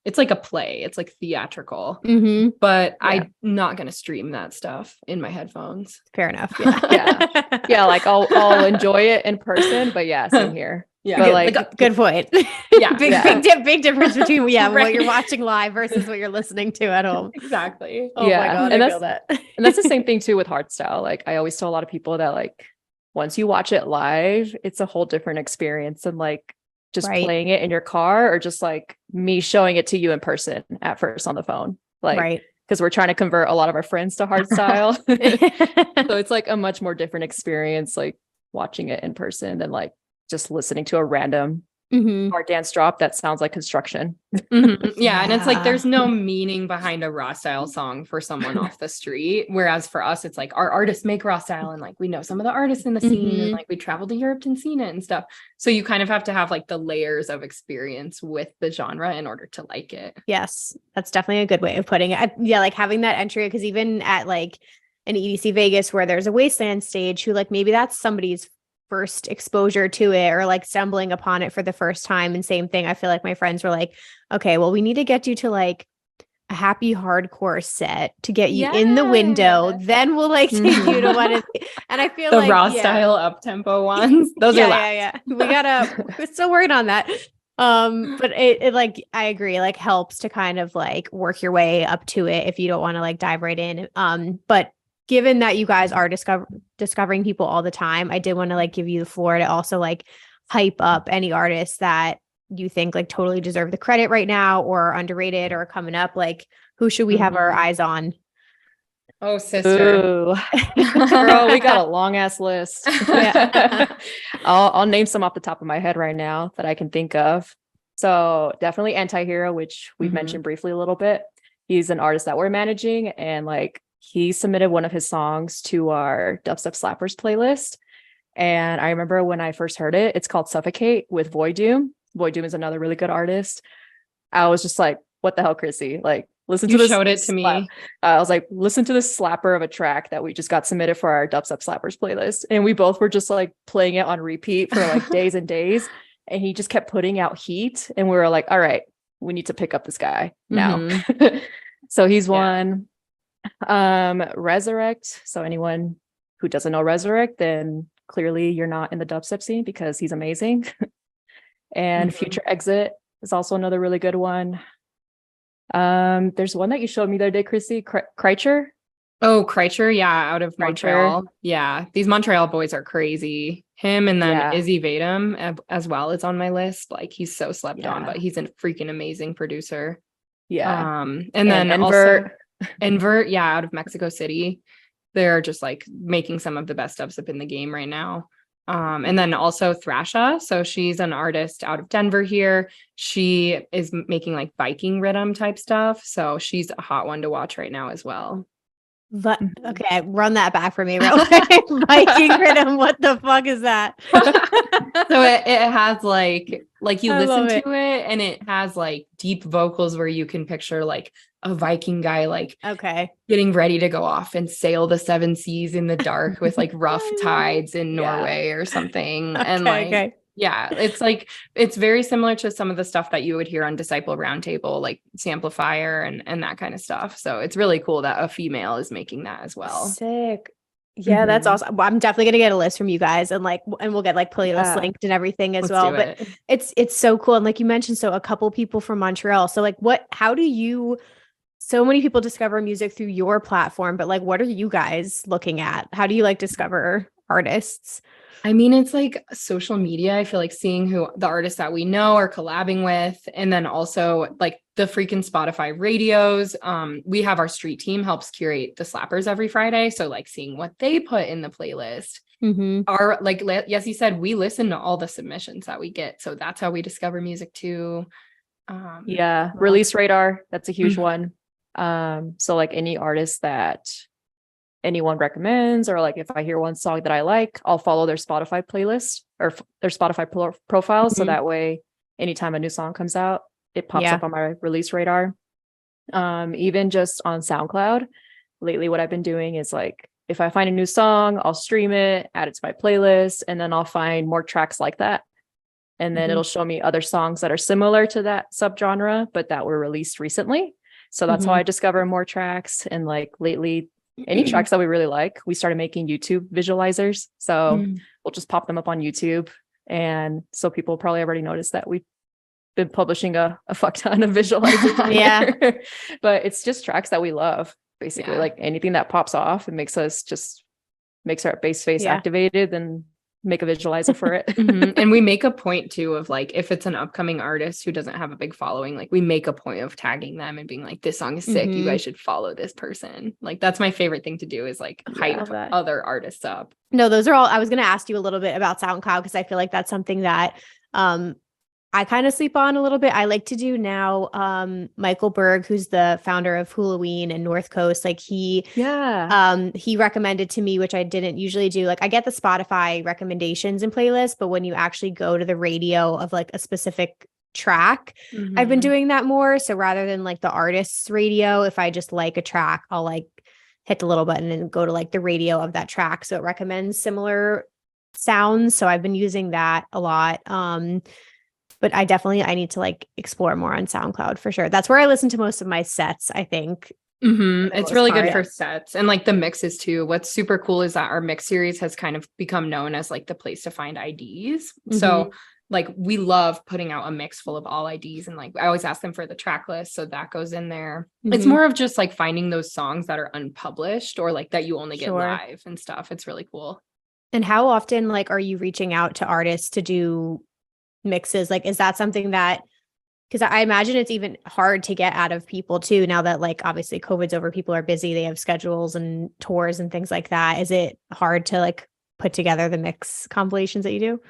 it's like a play. It's like theatrical. Mhm. But I'm not gonna stream that stuff in my headphones. Fair enough. Yeah. Yeah, like I'll enjoy it in person, but yeah, same here. Yeah, But like good point. Yeah, big difference between what you're watching live versus what you're listening to at home. exactly. Oh my God, and I feel that. And that's the same thing too with hardstyle. Like I always tell a lot of people that like once you watch it live, it's a whole different experience than like just playing it in your car or just like me showing it to you in person at first on the phone. Like because we're trying to convert a lot of our friends to hardstyle. So it's like a much more different experience, like watching it in person than like just listening to a random hard dance drop that sounds like construction. Yeah, and it's like there's no meaning behind a raw style song for someone off the street, whereas for us it's like our artists make raw style and like we know some of the artists in the scene and like we traveled to Europe and seen it and stuff, so you kind of have to have like the layers of experience with the genre in order to like it. Yes, that's definitely a good way of putting it. Yeah, like having that entry, because even at like an EDC Vegas where there's a Wasteland stage, who like maybe that's somebody's first exposure to it or like stumbling upon it for the first time. And same thing, I feel like my friends were like, okay, well, we need to get you to like a happy hardcore set to get you in the window. Then we'll like take you to one of and I feel the like raw style up tempo ones. Those are last. We're still working on that. But it like, I agree, like helps to kind of like work your way up to it if you don't want to like dive right in. But given that you guys are discovering people all the time, I did want to like give you the floor to also like hype up any artists that you think like totally deserve the credit right now or underrated or coming up. Like who should we have our eyes on? Oh, sister. Girl, we got a long ass list. I'll name some off the top of my head right now that I can think of. So definitely Anti-Hero, which we've mentioned briefly a little bit. He's an artist that we're managing, and like he submitted one of his songs to our Dubstep Slappers playlist. And I remember when I first heard it, it's called Suffocate with Void Doom. Void Doom is another really good artist. I was just like, what the hell, Chrissy? Like, listen to this. You showed it to me. I was like, listen to this slapper of a track that we just got submitted for our Dubstep Slappers playlist. And we both were just like playing it on repeat for like days and days. And he just kept putting out heat. And we were like, all right, we need to pick up this guy now. So he's one. Resurrect. So anyone who doesn't know Resurrect, then clearly you're not in the dubstep scene because he's amazing. And Future Exit is also another really good one. There's one that you showed me the other day, Chrissy, Kreitcher. Oh, Kreitcher, yeah, out of Montreal. Yeah, these Montreal boys are crazy. Him and then Izzy Vadum as well is on my list. Like he's so slept on, but he's a freaking amazing producer. Yeah. And then also Invert, out of Mexico City. They're just like making some of the best dubstep in the game right now. And then also Thrasha. So she's an artist out of Denver here. She is making like Viking rhythm type stuff. So she's a hot one to watch right now as well. But okay, run that back for me real quick. Viking rhythm, what the fuck is that? So it has like you listen to it and it has like deep vocals where you can picture like a Viking guy like getting ready to go off and sail the seven seas in the dark with like rough tides in Norway or something. And like it's very similar to some of the stuff that you would hear on Disciple Roundtable, like Samplifier and that kind of stuff. So it's really cool that a female is making that as well. Sick. Yeah, that's awesome. Well, I'm definitely gonna get a list from you guys and we'll get like playlist linked and everything as well. But it's so cool. And like you mentioned, so a couple people from Montreal. So like how do you, so many people discover music through your platform, but like what are you guys looking at? How do you like discover artists? I mean, it's like social media. I feel like seeing who the artists that we know are collabing with, and then also like the freaking Spotify radios. We have our street team helps curate the slappers every Friday. So like seeing what they put in the playlist. Our, like Yesi said, we listen to all the submissions that we get. So that's how we discover music too. Release radar. That's a huge one. So like any artist that anyone recommends, or like if I hear one song that I like, I'll follow their Spotify playlist or their Spotify profile. So that way, anytime a new song comes out, it pops up on my release radar. Even just on SoundCloud, lately, what I've been doing is like, if I find a new song, I'll stream it, add it to my playlist, and then I'll find more tracks like that. And then it'll show me other songs that are similar to that subgenre, but that were released recently. So that's how I discover more tracks. And like lately, any tracks that we really like, we started making YouTube visualizers. So we'll just pop them up on YouTube. And so people probably already noticed that we've been publishing a fuck ton of visualizers on there. But it's just tracks that we love, basically. Like anything that pops off, it makes our base face activated, and make a visualizer for it. And we make a point too of like, if it's an upcoming artist who doesn't have a big following, like we make a point of tagging them and being like, this song is sick, you guys should follow this person. Like that's my favorite thing to do, is like hype other artists up. No, those are all, I was going to ask you a little bit about SoundCloud, because I feel like that's something that I kind of sleep on a little bit. I like to do now. Michael Berg, who's the founder of Halloween and North Coast, like he recommended to me, which I didn't usually do. Like I get the Spotify recommendations and playlists, but when you actually go to the radio of like a specific track, I've been doing that more. So rather than like the artist's radio, if I just like a track, I'll like hit the little button and go to like the radio of that track. So it recommends similar sounds. So I've been using that a lot. But I need to like explore more on SoundCloud for sure. That's where I listen to most of my sets, I think. It's really good for sets and like the mixes too. What's super cool is that our mix series has kind of become known as like the place to find IDs. So like we love putting out a mix full of all IDs, and like I always ask them for the track list, so that goes in there. It's more of just like finding those songs that are unpublished or like that you only get live and stuff. It's really cool. And how often like are you reaching out to artists to do mixes? Like is that something that, because I imagine it's even hard to get out of people too, now that like obviously COVID's over, people are busy, they have schedules and tours and things like that. Is it hard to like put together the mix compilations that you do?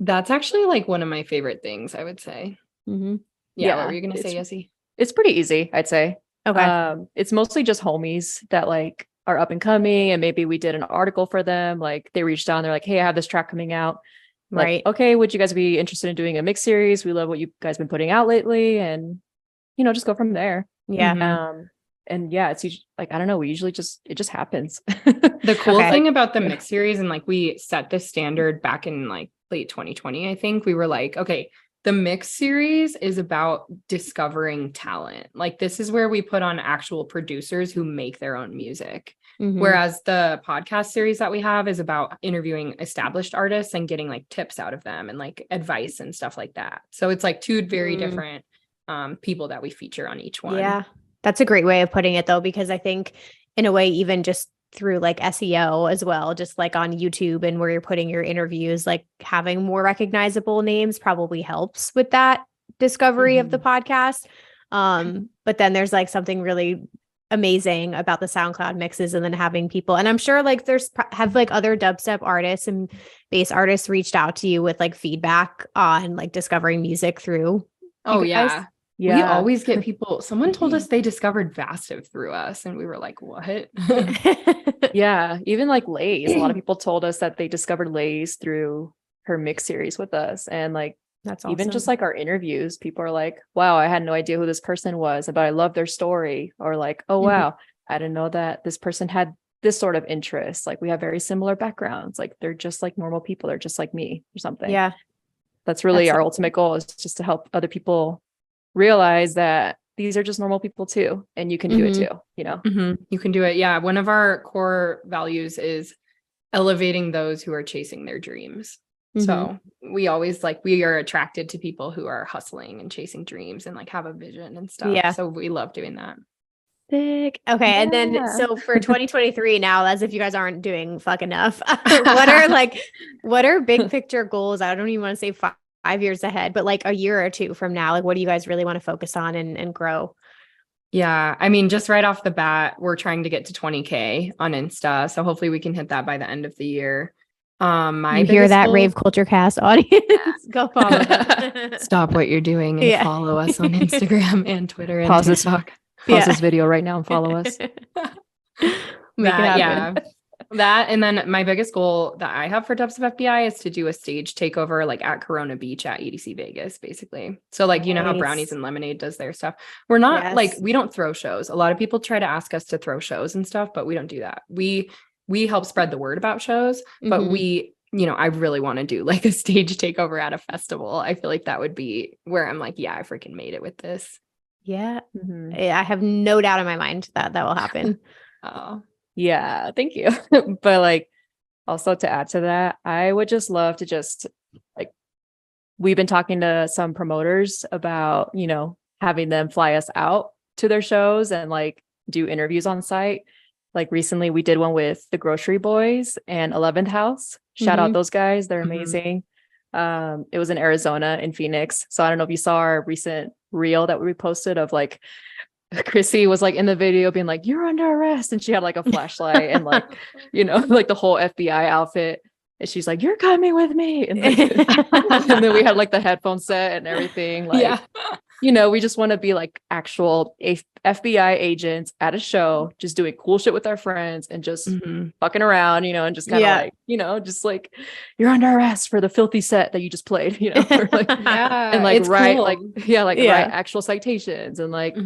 That's actually like one of my favorite things, I would say. What were you gonna say, Yesi? It's pretty easy, I'd say. Okay. It's mostly just homies that like are up and coming, and maybe we did an article for them, like they reached out and they're like, hey, I have this track coming out. Like, okay, would you guys be interested in doing a mix series? We love what you guys been putting out lately, and just go from there. And it's usually like, I don't know, it just happens. The cool thing about the mix series, and like we set this standard back in like late 2020, I think we were like, okay, the mix series is about discovering talent. Like this is where we put on actual producers who make their own music. Whereas the podcast series that we have is about interviewing established artists and getting like tips out of them and like advice and stuff like that. So it's like two very different people that we feature on each one. Yeah, that's a great way of putting it though, because I think in a way, even just through like SEO as well, just like on YouTube and where you're putting your interviews, like having more recognizable names probably helps with that discovery of the podcast. But then there's like something really amazing about the SoundCloud mixes, and then having people, and I'm sure like have like other dubstep artists and bass artists reached out to you with like feedback on like discovering music through. We always get people. Someone told us they discovered Vastive through us, and we were like, what? Even like Lays, a lot of people told us that they discovered Lays through her mix series with us. And like that's awesome. Even just like our interviews, people are like, wow, I had no idea who this person was, but I love their story. Or like, oh wow, I didn't know that this person had this sort of interest. Like we have very similar backgrounds. Like they're just like normal people. They're just like me or something. Yeah. That's really our ultimate goal, is just to help other people realize that these are just normal people too, and you can do it too, You can do it. Yeah. One of our core values is elevating those who are chasing their dreams. So we always we are attracted to people who are hustling and chasing dreams and like have a vision and stuff. So we love doing that. Sick. Okay. And then, Yeah. so for 2023 now, as if you guys aren't doing fuck enough, what are big picture goals? I don't even want to say 5 years ahead, but like a year or two from now, like what do you guys really want to focus on and grow? Yeah. I mean, just right off the bat, we're trying to get to 20K on Insta. So hopefully we can hit that by the end of the year. You hear that, Rave Culture Cast audience? Go follow them. Stop what you're doing and follow us on Instagram and Twitter and TikTok. Pause this video right now and follow us. Make it happen. That, and then my biggest goal that I have for Dubstep FBI is to do a stage takeover like at Corona Beach at EDC Vegas, basically. So like, you know how Brownies and Lemonade does their stuff. We're not like, we don't throw shows. A lot of people try to ask us to throw shows and stuff, but we don't do that. We help spread the word about shows, but we, you know, I really want to do like a stage takeover at a festival. I feel like that would be where I'm like, yeah, I freaking made it with this. Yeah. I have no doubt in my mind that will happen. Oh. Yeah, thank you. But like also to add to that, I would just love to just like, we've been talking to some promoters about, you know, having them fly us out to their shows and like do interviews on site. Like recently we did one with the Grocery Boys and 11th House. Shout out those guys. They're amazing. It was in Arizona, in Phoenix. So I don't know if you saw our recent reel that we posted of like Chrissy was like in the video being like, you're under arrest. And she had like a flashlight and like, you know, like the whole FBI outfit. And she's like, you're coming with me. And, like, and then we had like the headphone set and everything. Like, you know, we just want to be like actual FBI agents at a show, just doing cool shit with our friends and just fucking around, you know, and just kind of like, you know, just like you're under arrest for the filthy set that you just played, you know, or like, and like, cool. like, write actual citations and like,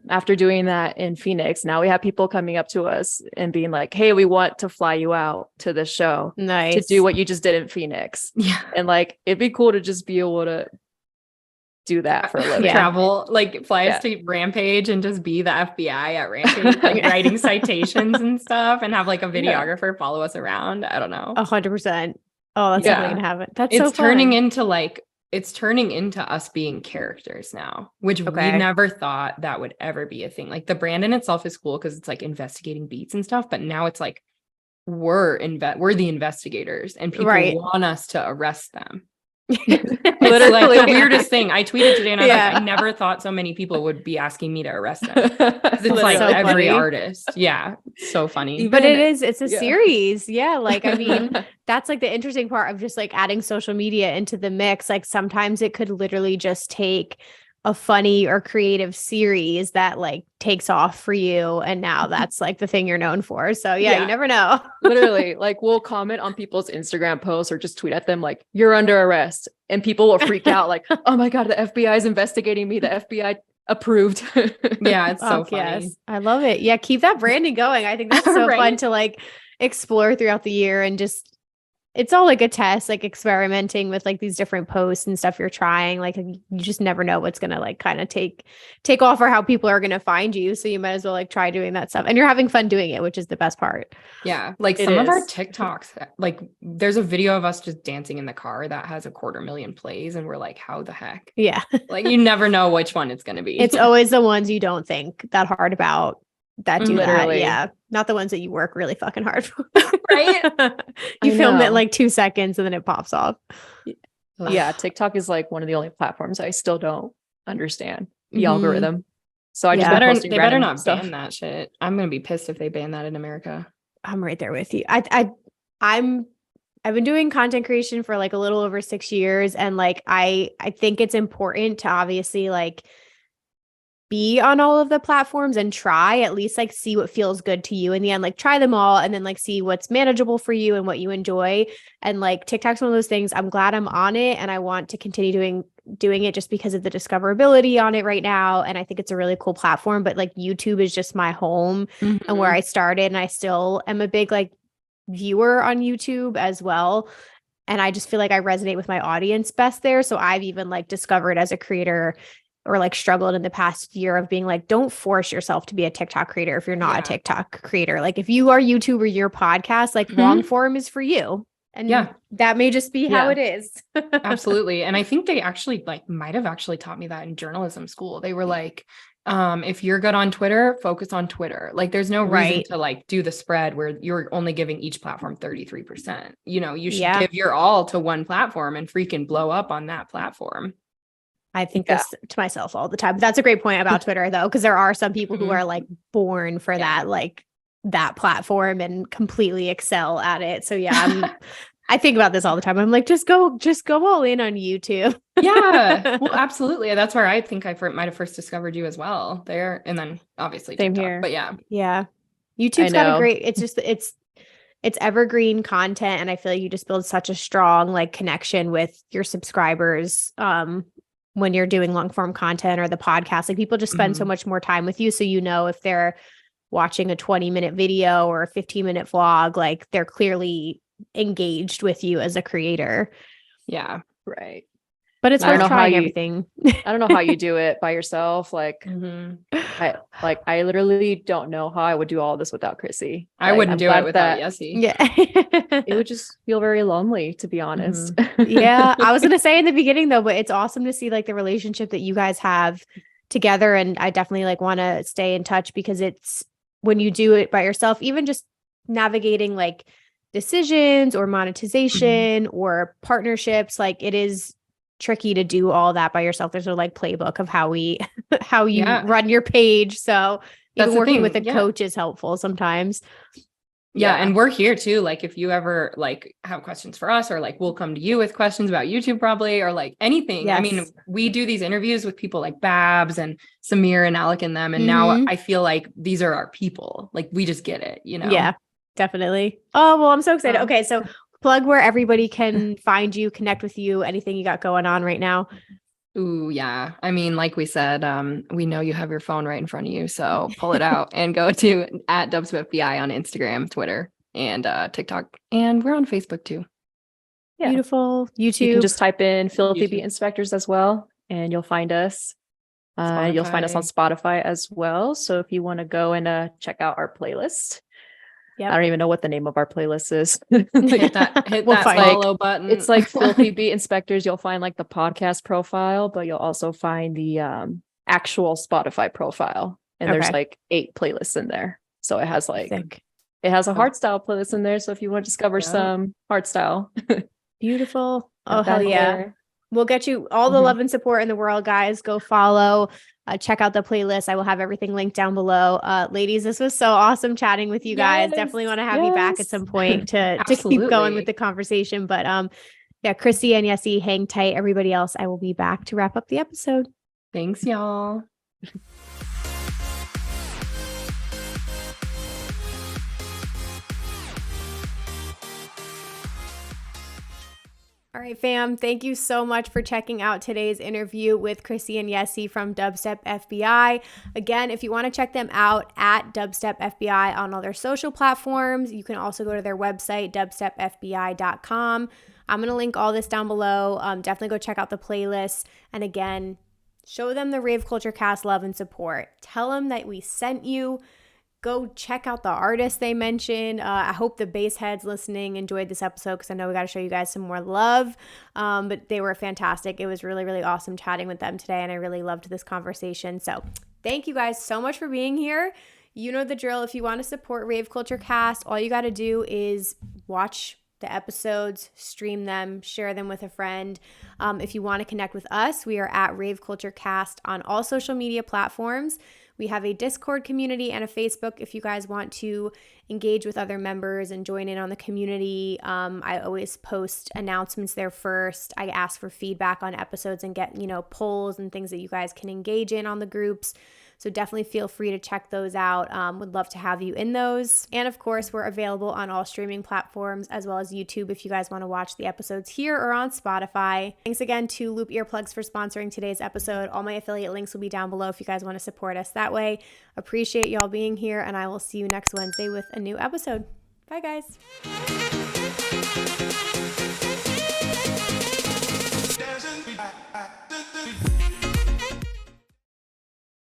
after doing that in Phoenix, now we have people coming up to us and being like, hey, we want to fly you out to this show to do what you just did in Phoenix. Yeah. And like, it'd be cool to just be able to do that for a living. Travel, like fly us to Rampage and just be the FBI at Rampage, like writing citations and stuff and have like a videographer follow us around. I don't know. 100%. Oh, that's definitely gonna happen. That's so fun. It's turning into us being characters now, which we never thought that would ever be a thing. Like the brand in itself is cool because it's like investigating beats and stuff, but now it's like we're the investigators and people want us to arrest them. Literally like the weirdest thing. I tweeted today and I was like, I never thought so many people would be asking me to arrest them. It's like so every artist. Yeah. So funny. But it's a series. Yeah. Like, I mean, that's like the interesting part of just like adding social media into the mix. Like sometimes it could literally just take a funny or creative series that like takes off for you. And now that's like the thing you're known for. So you never know. Literally, like we'll comment on people's Instagram posts or just tweet at them like, you're under arrest. And people will freak out like, oh my God, the FBI is investigating me. The FBI approved. Yeah, it's so funny. Yes. I love it. Yeah, keep that branding going. I think that's so fun to like explore throughout the year and just it's all like a test, like experimenting with like these different posts and stuff you're trying. Like you just never know what's going to like kind of take off or how people are going to find you. So you might as well like try doing that stuff and you're having fun doing it, which is the best part. Yeah. Like some of our TikToks, like there's a video of us just dancing in the car that has 250,000 plays. And we're like, how the heck? Yeah. Like you never know which one it's going to be. It's always the ones you don't think that hard about that do literally. That. Yeah. Not the ones that you work really fucking hard for. Right? You film it in like 2 seconds and then it pops off. Yeah. TikTok is like one of the only platforms I still don't understand the algorithm. So I just they better not ban that shit. I'm going to be pissed if they ban that in America. I'm right there with you. I've been doing content creation for like a little over 6 years. And like, I think it's important to obviously like be on all of the platforms and try at least like see what feels good to you in the end, like try them all and then like see what's manageable for you and what you enjoy. And like TikTok's one of those things. I'm glad I'm on it and I want to continue doing it just because of the discoverability on it right now. And I think it's a really cool platform, but like YouTube is just my home and where I started. And I still am a big like viewer on YouTube as well. And I just feel like I resonate with my audience best there. So I've even like discovered as a creator or like struggled in the past year of being like, don't force yourself to be a TikTok creator if you're not a TikTok creator. Like if you are YouTube or your podcast, like long form is for you. And that may just be how it is. Absolutely. And I think they actually like might have actually taught me that in journalism school. They were like, If you're good on Twitter, focus on Twitter. Like there's no reason Right. to like do the spread where you're only giving each platform 33%. You know, you should Yeah. give your all to one platform and freaking blow up on that platform. I think this to myself all the time. But that's a great point about Twitter though, because there are some people who are like born for that, like that platform and completely excel at it. So yeah, I think about this all the time. I'm like, just go all in on YouTube. Yeah, well, absolutely. That's where I think I might have first discovered you as well there. And then obviously Same TikTok, here. but yeah. Yeah. YouTube's got a great, it's just, it's evergreen content. And I feel like you just build such a strong like connection with your subscribers. When you're doing long form content or the podcast, like people just spend so much more time with you. So, you know, if they're watching a 20-minute video or a 15-minute vlog, like they're clearly engaged with you as a creator. Yeah. Right. But it's worth trying everything. I don't know how you do it by yourself. Like, I literally don't know how I would do all this without Chrissy. I wouldn't do it without Yesi. Yeah. It would just feel very lonely, to be honest. Yeah. I was going to say in the beginning though, but it's awesome to see like the relationship that you guys have together. And I definitely like want to stay in touch because it's when you do it by yourself, even just navigating like decisions or monetization or partnerships, like it is tricky to do all that by yourself. There's no like playbook of how you run your page. So even working with a coach is helpful sometimes. Yeah. And we're here too. Like if you ever like have questions for us or like we'll come to you with questions about YouTube probably or like anything. Yes. I mean, we do these interviews with people like Babs and Samir and Alec and them. And now I feel like these are our people. Like we just get it, you know? Yeah, definitely. Oh, well, I'm so excited. Okay. So plug where everybody can find you, connect with you, anything you got going on right now. Ooh, yeah. I mean, like we said, we know you have your phone right in front of you, so pull it out and go to at Dubstep FBI on Instagram, Twitter, and TikTok, and we're on Facebook too. Yeah. Beautiful. YouTube. You can just type in Filthy Beat Inspectors as well, and you'll find us. You'll find us on Spotify as well. So if you want to go and check out our playlist. Yep. I don't even know what the name of our playlist is. hit that follow button. It's like Filthy Beat Inspectors. You'll find like the podcast profile, but you'll also find the actual Spotify profile. And there's like 8 playlists in there. So it has like it has a hardstyle playlist in there. So if you want to discover some hardstyle. Beautiful. Oh, hell yeah. There. We'll get you all the love and support in the world, guys. Go follow. Check out the playlist. I will have everything linked down below. Ladies, this was so awesome chatting with you guys. Definitely want to have you back at some point to keep going with the conversation. But yeah, Chrissy and Yesi, hang tight. Everybody else, I will be back to wrap up the episode. Thanks, y'all. All right, fam. Thank you so much for checking out today's interview with Chrissy and Yesi from Dubstep FBI. Again, if you want to check them out at Dubstep FBI on all their social platforms, you can also go to their website, dubstepfbi.com. I'm going to link all this down below. Definitely go check out the playlist. And again, show them the Rave Culture Cast love and support. Tell them that we sent you. Go check out the artists they mentioned. I hope the bass heads listening enjoyed this episode because I know we got to show you guys some more love. But they were fantastic. It was really, really awesome chatting with them today, and I really loved this conversation. So thank you guys so much for being here. You know the drill. If you want to support Rave Culture Cast, all you got to do is watch the episodes, stream them, share them with a friend. If you want to connect with us, we are at Rave Culture Cast on all social media platforms. We have a Discord community and a Facebook if you guys want to engage with other members and join in on the community. I always post announcements there first. I ask for feedback on episodes and get, polls and things that you guys can engage in on the groups. So definitely feel free to check those out. Would love to have you in those. And of course, we're available on all streaming platforms as well as YouTube if you guys want to watch the episodes here or on Spotify. Thanks again to Loop Earplugs for sponsoring today's episode. All my affiliate links will be down below if you guys want to support us that way. Appreciate y'all being here, and I will see you next Wednesday with a new episode. Bye, guys.